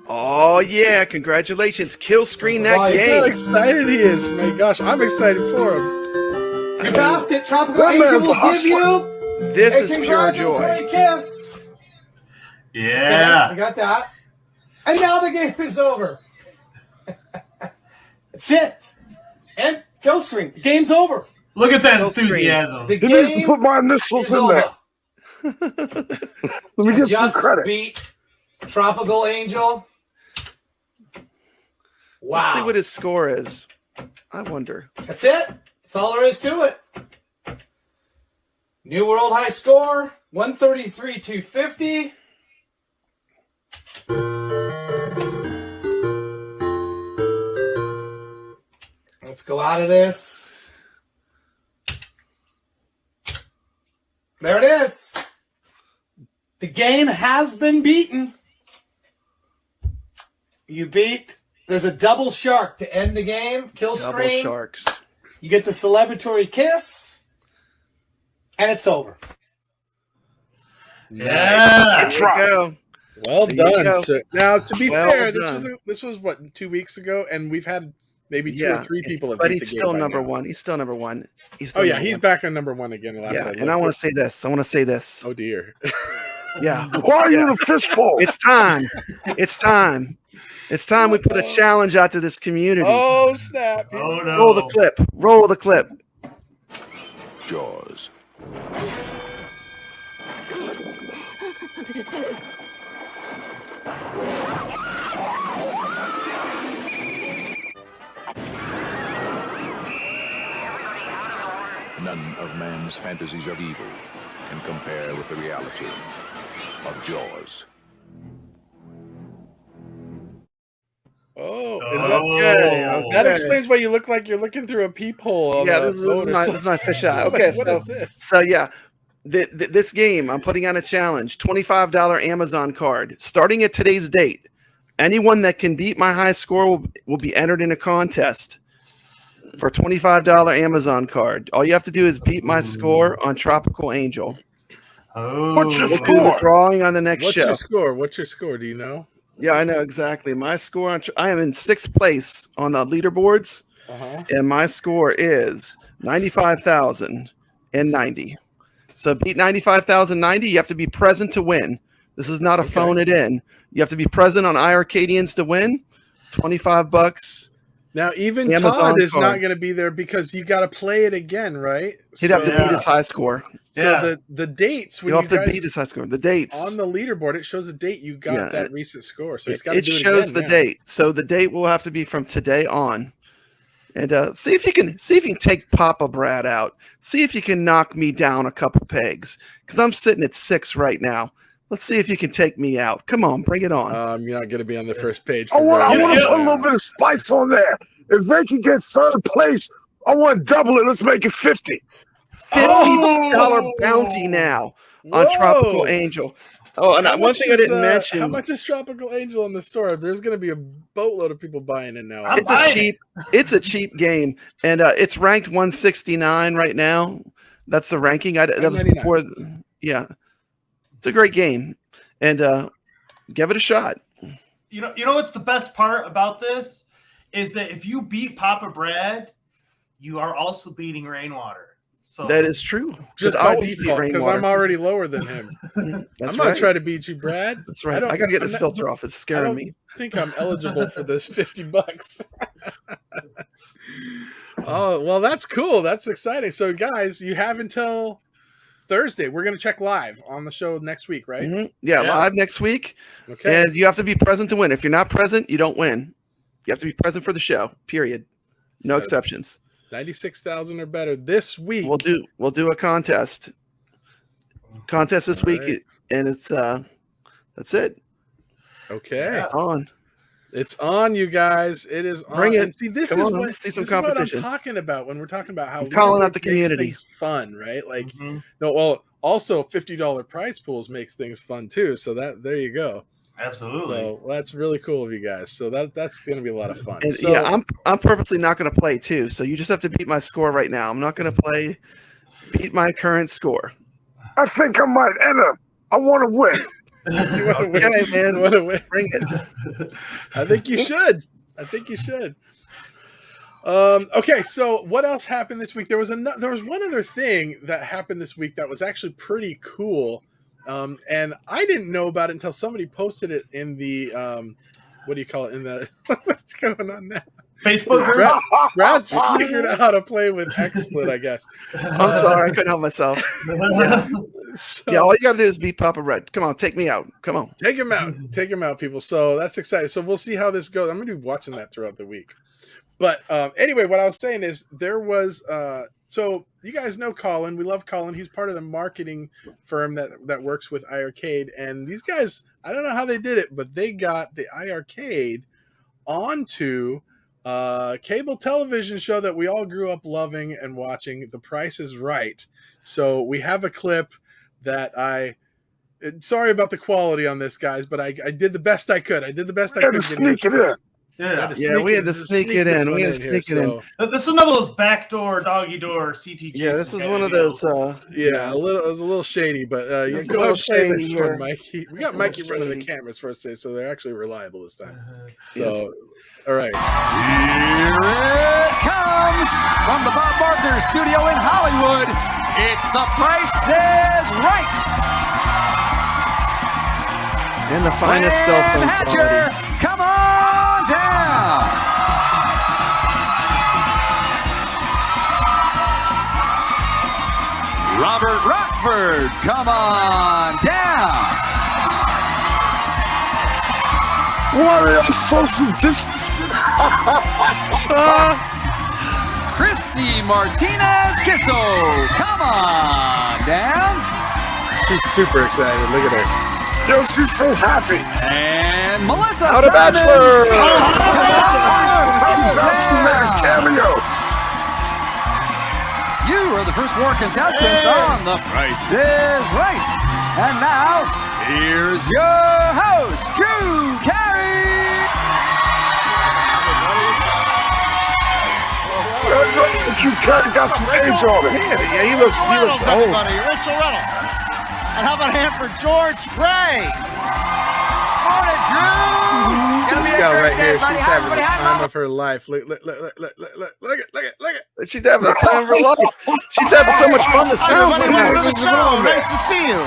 Oh, yeah. Congratulations. Kill screen that Right. game. How excited he is. My gosh, I'm excited for him. You passed it. Tropical That Angel man's a will give hustler. you This a is pure joy. congratulatory kiss. Yeah. Okay, we got that. And now the game is over. That's it. And kill screen. The game's over. Look at that Full screen. enthusiasm. The You need to game put my initials is in over. there. Let me get some Just credit. beat Tropical Angel. Wow. Let's see what his score is. I wonder. That's it. That's all there is to it. New world high score, 133,250. Let's go out of this. There it is. The game has been beaten. You beat. There's a double shark to end the game. Kill Double screen. sharks. You get the celebratory kiss, and it's over. Yeah. That's right. Go. Well There you done, go. sir. Now, to be Well fair, done. this was what, 2 weeks ago, and we've had maybe two or three people have but beat he's the game still by number now. one. He's still number one. Oh yeah, number he's one. back on number one again. Last Yeah, I and I want to say this. I want to say this. Oh dear. Yeah. Why are you in a fishbowl? It's time. It's time. It's time we put a challenge out to this community. Oh snap! Oh no. Roll the clip. Roll the clip. Jaws. None of man's fantasies of evil can compare with the reality of Jaws. Oh, Okay, that okay. explains why you look like you're looking through a peephole. On Yeah, a this is boat or my something. fish eye. Like, Okay, what so is this? so yeah, this game I'm putting on a challenge. $25 Amazon card starting at today's date. Anyone that can beat my high score will be entered in a contest for $25 Amazon card. All you have to do is beat my score on Tropical Angel. Oh. What's your We'll do the score? drawing on the next What's show. your score? What's your score? Do you know? Yeah, I know exactly. My score on I am in 6th place on the leaderboards, and my score is 95,090. So beat 95,090. You have to be present to win. This is not a phone it in. You have to be present on iiRcadians to win. $25. Now, even Amazon Todd is card. not going to be there because you got to play it again, right? He'd have to Yeah. beat his high score. So Yeah. the dates when You'll you have to guys beat his high score. The dates. on the leaderboard, it shows the date you got Yeah, that recent score. So he's got to It do it shows again the now. date. So the date will have to be from today on. And see if you can take Papa Brad out. See if you can knock me down a couple pegs. Because I'm sitting at 6 right now. Let's see if you can take me out. Come on, bring it on. You're not going to be on the first page. I want Yeah, to yeah. put a little bit of spice on there. If they can get third place, I want to double it. Let's make it 50. $50 bounty now on Tropical Whoa! Angel. Oh, and How one much thing I is, didn't mention. How much is Tropical Angel in the store? There's going to be a boatload of people buying it now. It's a cheap game, and it's ranked 169 right now. That's the ranking. That was 199. before. Yeah, it's a great game, and give it a shot. You know what's the best part about this is that if you beat Papa Brad, you are also beating Rainwater. So That is true. Just I by always beat default, because Rainwater. I'm already lower than him. That's I'm not right. trying to beat you, Brad. That's right. I got to get this filter off. It's I scaring don't me. think I'm eligible for this $50. Oh, well, that's cool. That's exciting. So, guys, you have until Thursday. We're going to check live on the show next week, right? Mhm. Yeah, live next week. Okay. And you have to be present to win. If you're not present, you don't win. You have to be present for the show. Period. No exceptions. 96,000 or better this week. We'll do a contest. Contest this week, right. and it's that's it. Okay. It's on. It's on, you guys. It is on. Bring it. And see, this Come is on, what let's see some this is what I'm competition. talking about when we're talking about how I'm calling out the Leaderboards makes community. things fun, right? Like, no, well, also $50 prize pools makes things fun too. So there you go. Absolutely. So that's really cool of you guys. So that's going to be a lot of fun. And So, yeah, I'm purposely not going to play too. So you just have to beat my score right now. I'm not going to play. Beat my current score. I think I might enter. I want to win. you want to win? Okay, man. You want to win? Bring it. I think you should. Okay, so what else happened this week? There was one other thing that happened this week that was actually pretty cool, and I didn't know about it until somebody posted it in the what do you call it? In the what's going on now? Facebook group. Brad's figured out how to play with XSplit, I guess. I'm sorry, I couldn't help myself. Yeah, all you got to do is beat Papa Red. Come on, take me out. Come on, take him out, people. So that's exciting. So we'll see how this goes. I'm going to be watching that throughout the week. But anyway, what I was saying is there was so you guys know Colin. We love Colin. He's part of the marketing firm that works with iiRcade. And these guys, I don't know how they did it, but they got the iiRcade onto cable television show that we all grew up loving and watching, The Price is Right. So we have a clip that sorry about the quality on this, guys, but I did the best I could. I did the best I could. Sneak it in. Yeah, we had to sneak it in. We had to sneak it in. This is another of those backdoor, doggy door, CTG. Yeah, this is one of those. Yeah, it was a little shady, but you It's go a ahead little and play this shady one, here. Mikey. We got Mikey running the cameras first today, so they're actually reliable this time. So, all right. Here it comes from the Bob Barker studio in Hollywood. It's The Price is Right. And the finest cell phone Hatcher, quality. come on down. Robert Rockford, come on down. Warrior social distancing. Christy Martinez Kissel, come on down. She's super excited. Look at her. Yo, she's so happy. And Melissa Out of Simon. Bachelor. Cameo. You are the first 4 contestants on The Price is Right. And now, here's your host, Drew Carey. You kind of got some age on it. Yeah, he looks Reynolds, old. everybody. Rachel Reynolds. And how about a hand for George Gray? Morning, Drew. This girl right here, she's having the time of her life. Look at. She's having the time of her life. She's having so much fun this Everybody, welcome to the season. show. Nice to see you.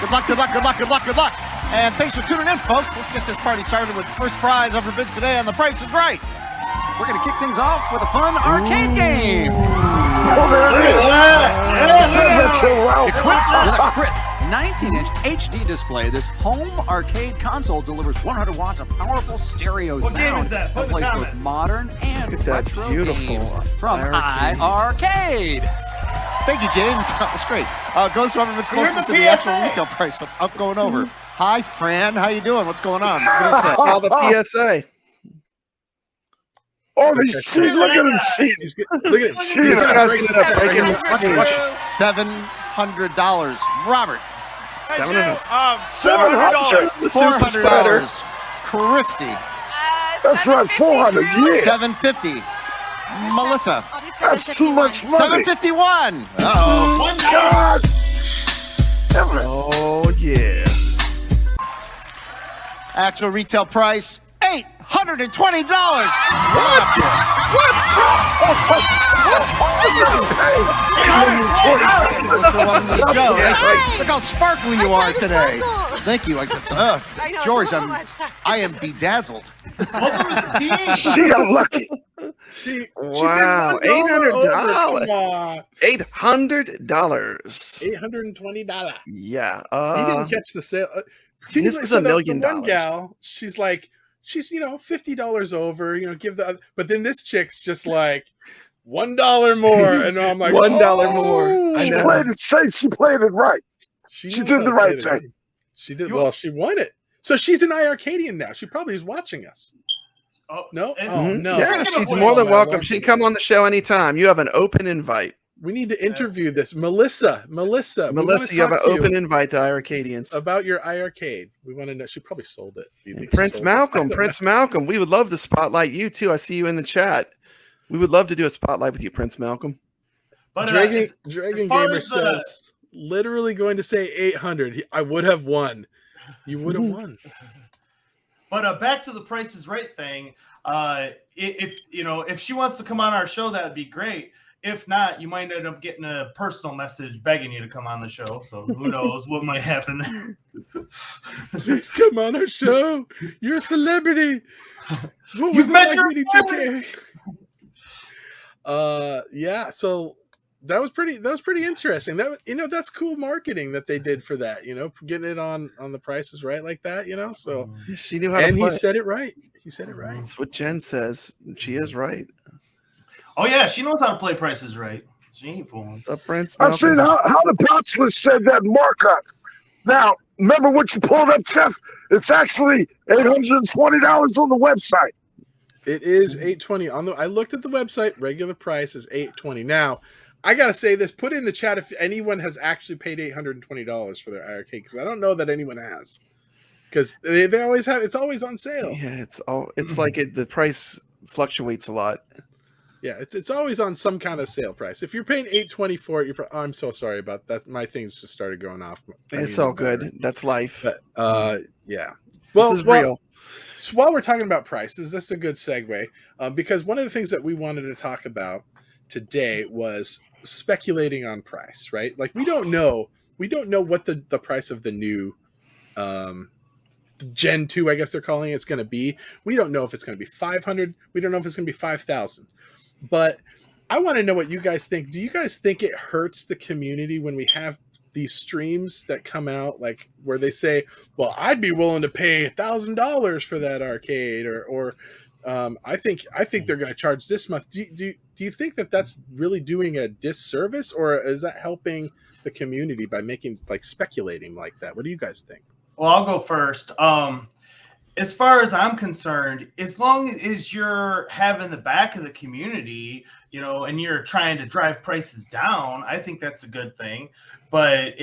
Good luck, good luck, good luck, good luck, good luck. And thanks for tuning in, folks. Let's get this party started with the first prize over bids today on The Price is Right. We're going to kick things off with a fun arcade game. Oh, there it is. Equipped with a crisp 19-inch HD display, this home arcade console delivers 100 watts of powerful stereo What game sound is that? Put that in the plays both comments. modern and Look at that retro beautiful games from iiRcade. iiRcade. Thank you, James. That's great. Goes to whoever's Here's closest the to the actual PSA. retail price. But I'm going over. Hi, Fran. How you doing? What's going on? What do you say? All the PSA. Oh, they cheat. Look at him cheating. Look at it. This guy's gonna end up breaking the stage. $700. Robert. $700. $400. Christy. That's right, 400. Yeah. $750. Melissa. That's too much money. $751. Uh-oh. God. Oh yeah. Actual retail price, $820. What? welcome to the show. Yeah, Look how sparkly you are today. Thank you. I just, I know, George, so much. I am bedazzled. She unlucky. Wow, $800. $800. $820. Yeah. He didn't catch the sale. This is $1 million. One gal, she's $50 over. But then this chick's just like $1 more, and I'm like $1 more. She played it safe. She played it right. She did the right thing. She did well. She won it. So she's an iiRcadian now. She probably is watching us. Oh no! Mm-hmm. No! Yeah, she's more than welcome. She can come on the show anytime. You have an open invite. We need to interview this Melissa. Melissa, you have an open invite to iiRcadians about your iiRcade. We want to know. She probably sold it. Prince Malcolm, we would love to spotlight you too. I see you in the chat. We would love to do a spotlight with you, Prince Malcolm. But Dragon Gamer says literally going to say 800. I would have won. You would have won. But back to the Price is Right thing. If she wants to come on our show, that would be great. If not, you might end up getting a personal message begging you to come on the show. So who knows what might happen there. Please come on our show. You're a celebrity. What was You've it met like your meeting family. 2K? Yeah. So that was pretty interesting. That's cool marketing that they did for that. Getting it on the Price is Right like that. So she knew how to play. he said it right. He said it right. That's what Jen says. She is right. Oh yeah, she knows how to play Price is Right. She ain't fooling. What's up, Prince? I've seen how the bachelor said that markup. Now, remember what you pulled up, Jeff? It's actually $820 on the website. It is $820 I looked at the website. Regular price is $820. Now, I gotta say this. Put in the chat if anyone has actually paid $820 for their iiRcade, because I don't know that anyone has. Because they always have. It's always on sale. Yeah, it's like the price fluctuates a lot. Yeah, it's always on some kind of sale price. If you're paying $820 for it, I'm so sorry about that. My things just started going off. It's all good. That's life. But yeah. Well, this is real. So while we're talking about prices, this is a good segue because one of the things that we wanted to talk about today was speculating on price, right? Like we don't know what the price of the new Gen 2, I guess they're calling it's going to be. We don't know if it's going to be 500. We don't know if it's going to be 5,000. But I want to know what you guys think. Do you guys think it hurts the community when we have these streams that come out, like where they say, well, I'd be willing to pay $1,000 for that arcade, or I think they're going to charge this much. Do you think that that's really doing a disservice, or is that helping the community by making speculating like that? What do you guys think? Well, I'll go first. As far as I'm concerned, as long as you're having the back of the community, and you're trying to drive prices down, I think that's a good thing. But,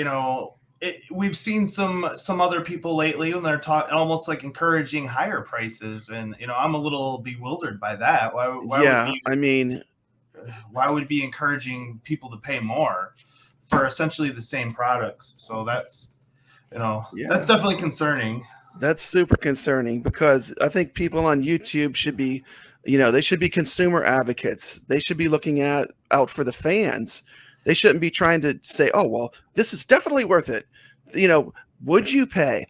we've seen some other people lately when they're almost like encouraging higher prices. And, I'm a little bewildered by that. Why would it be encouraging people to pay more for essentially the same products? So that's, that's definitely concerning. That's super concerning because I think people on YouTube should be, they should be consumer advocates. They should be looking out for the fans. They shouldn't be trying to say, oh, well, this is definitely worth it. Would you pay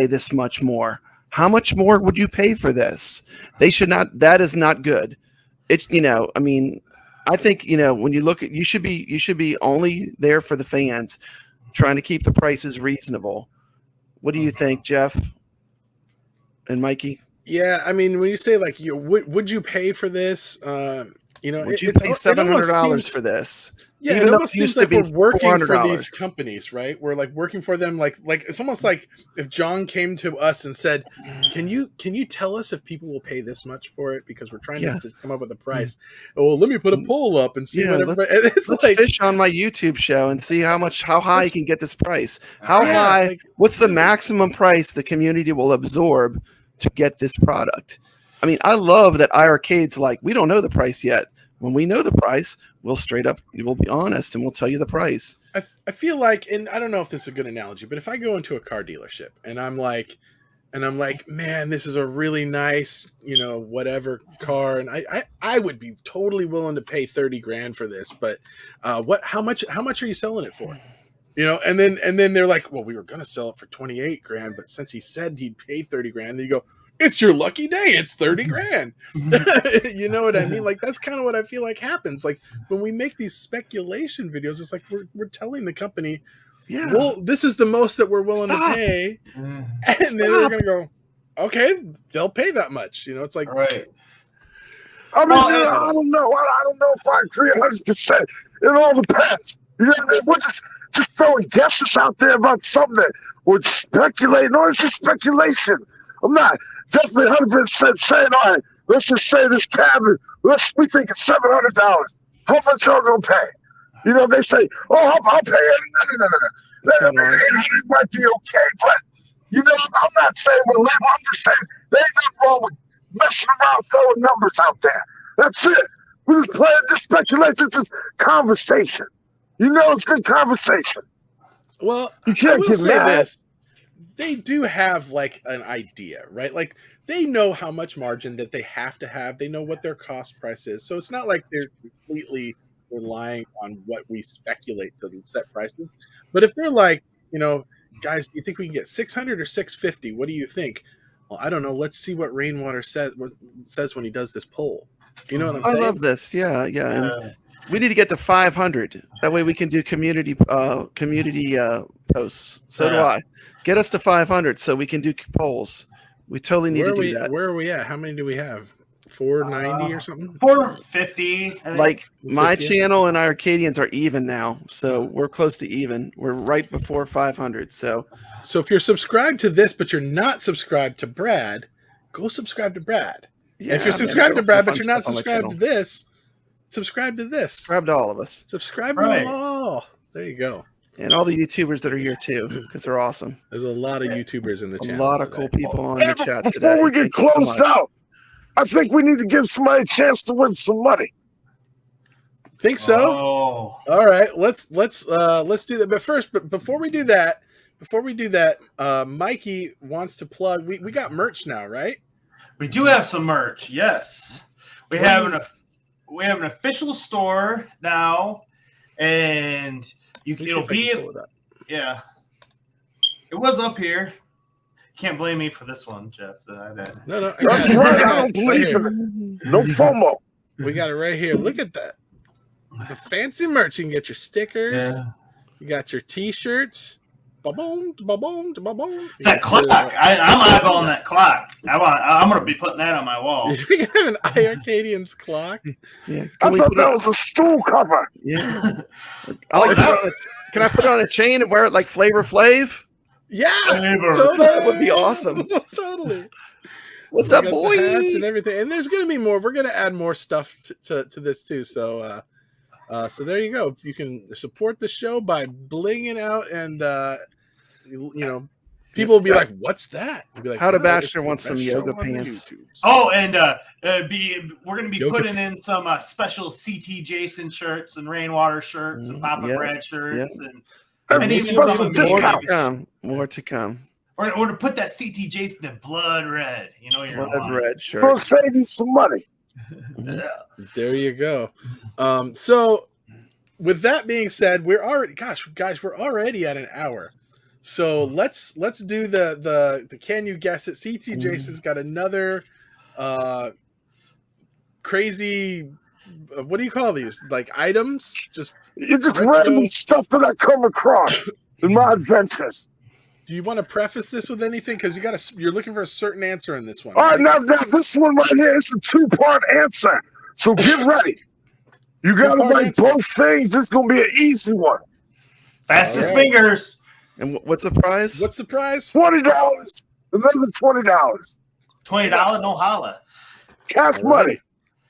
this much more? How much more would you pay for this? They should not. That is not good. It's, I think, when you look at, you should be only there for the fans, trying to keep the prices reasonable. What do you think, Jeff and Mikey? Yeah, when you say would you pay for this? Would you pay $700 for this? Yeah, even it though almost it used seems to like be we're working for $400. these companies, right? We're working for them. Like it's almost like if John came to us and said, "Can you tell us if people will pay this much for it? Because we're trying to come up with a price." Oh, let me put a poll up and see what everybody. Let's fish on my YouTube show and see how high you can get this price. How high? What's the maximum price the community will absorb to get this product? I love that iiRcade's we don't know the price yet. When we know the price, we'll be honest and we'll tell you the price. I feel like, and I don't know if this is a good analogy, but if I go into a car dealership and I'm like, and I'm like, man, this is a really nice, whatever car, and I would be totally willing to pay $30,000 for this, but how much are you selling it for? And then they're like, well, we were gonna sell it for $28,000, but since he said he'd pay $30,000, then you go, it's your lucky day, it's $30,000. You know what I mean? Like, that's kind of what I feel like happens. Like, when we make these speculation videos, it's like we're telling the company, well, this is the most that we're willing to pay, and then they're gonna go, okay, they'll pay that much. It's like, right. I mean, I don't know. I don't know if I agree 100%. It all depends. You know what I mean? We're just throwing guesses out there about something that we're speculating, or it's just speculation. I'm not definitely 100% saying, all right, let's just say this cabin, we think it's $700. How much y'all gonna pay? They say, oh, I'll pay it. No. It might be okay, but, I'm not saying we're label. I'm just saying there ain't nothing wrong with messing around throwing numbers out there. That's it. We're just playing this speculation. It's just conversation. It's good conversation. Well, you can't get mad. This. They do have like an idea, right? Like, they know how much margin that they have to have. They know what their cost price is. So it's not like they're completely relying on what we speculate to set prices. But if they're like, guys, do you think we can get 600 or 650? What do you think? Well, I don't know. Let's see what Rainwater says when he does this poll. You know what I'm saying? I love this. Yeah. And we need to get to 500. That way we can do community posts. So do I. Get us to 500 so we can do polls. We totally need to do that. Where are we at? How many do we have? 490 or something? 450. Like, my channel and iiRcadians are even now, so we're close to even. We're right before 500. So if you're subscribed to this, but you're not subscribed to Brad, go subscribe to Brad. Yeah, if you're subscribed to Brad, but you're not subscribed to this, subscribe to this. Subscribe to all of us. Subscribe to them all. There you go. And all the YouTubers that are here too, because they're awesome. There's a lot of YouTubers in the channel. A lot of cool people on the chat today. Before we get closed out, I think we need to give somebody a chance to win some money. Think so? Oh. All right, let's do that. But first, before we do that, Mikey wants to plug. We got merch now, right? We do have some merch. Yes, we have an official store now, and it'll be. Yeah, it was up here. Can't blame me for this one, Jeff. No. That's right. I don't believe it. No FOMO. We got it right here. Look at that. The fancy merch. You can get your stickers. Yeah. You got your T-shirts. Ba-boom, ba-boom, ba-boom. That clock. I'm eyeballing that clock. I'm going to be putting that on my wall. We have an iiRcadians clock. Yeah. I thought that was a stool cover. Yeah. Can I put it on a chain and wear it like Flavor Flav? Yeah, totally. That would be awesome. Totally. What's up, boy? Hats and everything, and there's going to be more. We're going to add more stuff to this too. So, so there you go. You can support the show by blinging out, and people will be like, "What's that?" Be like, How to Bachelor wants some yoga pants. Oh, and we're going to be putting in some special CT Jason shirts and Rainwater shirts and Papa Brad shirts and. More to come. Or to put that CT Jason in blood red. Blood red shirt. We'll save you some money. There you go. So with that being said, we're already at an hour. So let's do the can you guess it? CT Jason's got another crazy. What do you call these? Like items? Just random stuff that I come across in my adventures. Do you want to preface this with anything? Because you're looking for a certain answer in this one. All right, now this one right here is a 2-part answer. So get ready. You gotta like both things. It's gonna be an easy one. Fastest fingers. And what's the prize? What's the prize? $20. Another $20. $20, no holla. Cash money.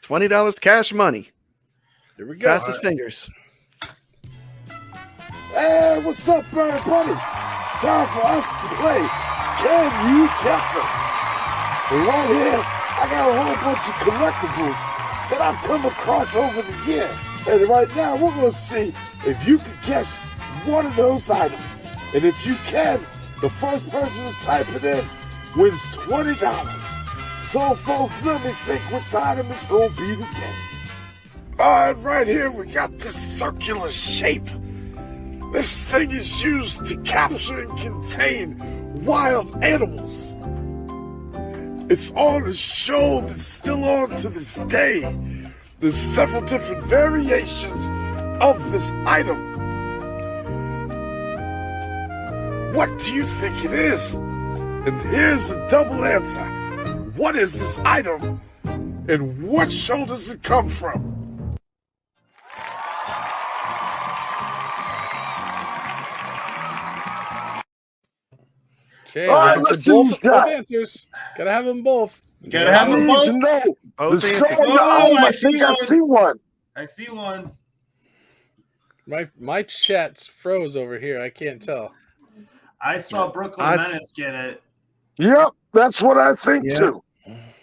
$20 cash money. Here we go. Fastest fingers. Hey, what's up, everybody? It's time for us to play Can You Guess It? And right here, I got a whole bunch of collectibles that I've come across over the years. And right now, we're going to see if you can guess one of those items. And if you can, the first person to type it in wins $20. So, folks, let me think which item is going to be the game. All right, right here we got this circular shape. This thing is used to capture and contain wild animals. It's on a show that's still on to this day. There's several different variations of this item. What do you think it is? And here's the double answer. What is this item? And what show does it come from? Okay, all right, let's see both answers. Gotta have them both. Gotta have them both. I need to know Both the show answers. on the item. I think I see one. I see one. My chat's froze over here. I can't tell. I saw Brooklyn Menace get it. Yep, that's what I think too.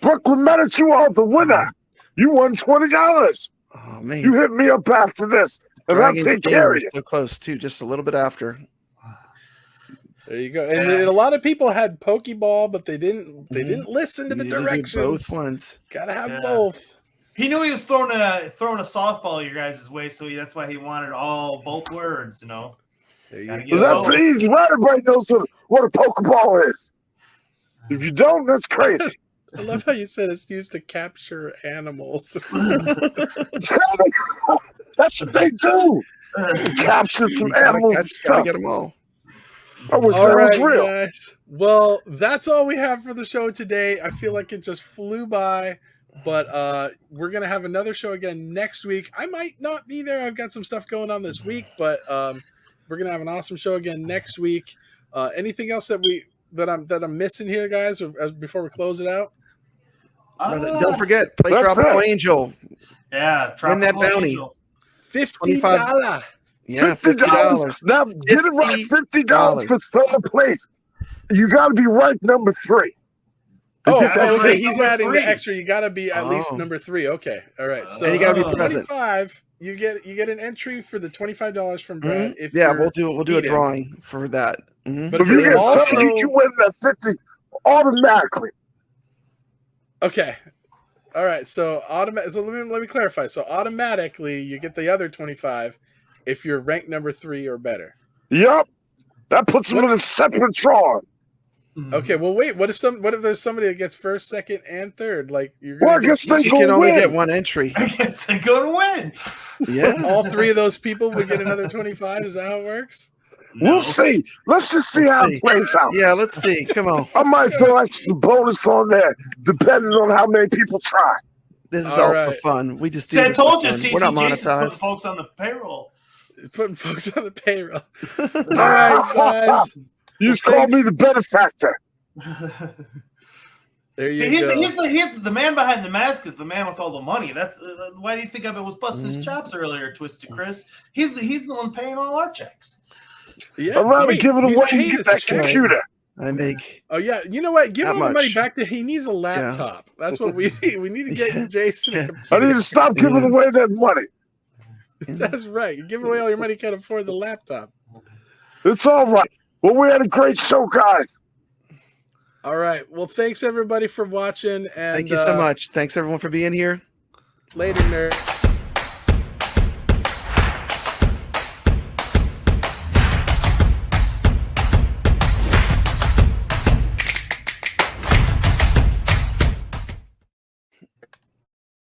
Brooklyn Menace, you are the winner. You won $20. Oh man, you hit me up after this, and I'll take care of you. So close too, just a little bit after. There you go. And a lot of people had Pokeball, but they didn't listen to the directions. Both ones. Gotta have both. He knew he was throwing a softball your guys' way, so that's why he wanted both words, you know. That's easy. Right, everybody knows what a Pokeball is. If you don't, that's crazy. I love how you said it's used to capture animals. That's what they do. Capture some animals and stuff. Get them all. I wish that was real. Guys. Well, that's all we have for the show today. I feel like it just flew by, but we're gonna have another show again next week. I might not be there. I've got some stuff going on this week, but we're gonna have an awesome show again next week. Anything else that I'm missing here, guys, before we close it out? Don't forget, play Tropical Angel. Yeah, win that bounty. $50. Yeah, $50. Now get it right. $50 for third place. You got to be ranked number 3. Okay. He's adding the extra. You got to be at least number 3. Okay, all right. So and you got to be present. 25. You get an entry for the $25 from Brad. If we'll do a drawing for that. But if you get also, you win that 50 automatically. Okay. All right. So So let me clarify. So automatically you get the other 25 if you're ranked number 3 or better. Yep. That puts them in a separate drawing. Okay. Well, wait. What if there's somebody that gets first, second, and third? Like you can only get one entry. I guess they're going to win. Yeah. All 3 of those people would get another 25. Is that how it works? We'll see. Let's just see how it plays out. Yeah, let's see. Come on. I might throw extra bonus on there, depending on how many people try. This is all for fun. We just do. I told you, we're not monetized. Put folks on the payroll. Putting folks on the payroll. All right, guys. You just call me the benefactor. There you go. He's the man behind the mask is the man with all the money. That's why do you think I was busting his chops earlier, Twisted Chris? He's the one paying all our checks. Yeah, I'd rather give it away and get that computer. I make. Oh yeah, you know what? Give him the money much. back. He needs a laptop. Yeah. That's what we need. We need to get Jason a computer. I need to stop giving away that money. That's right. You give away all your money, you can't afford the laptop. It's all right. Well, we had a great show, guys. All right. Well, thanks everybody for watching. And thank you so much. Thanks everyone for being here. Later, nerds.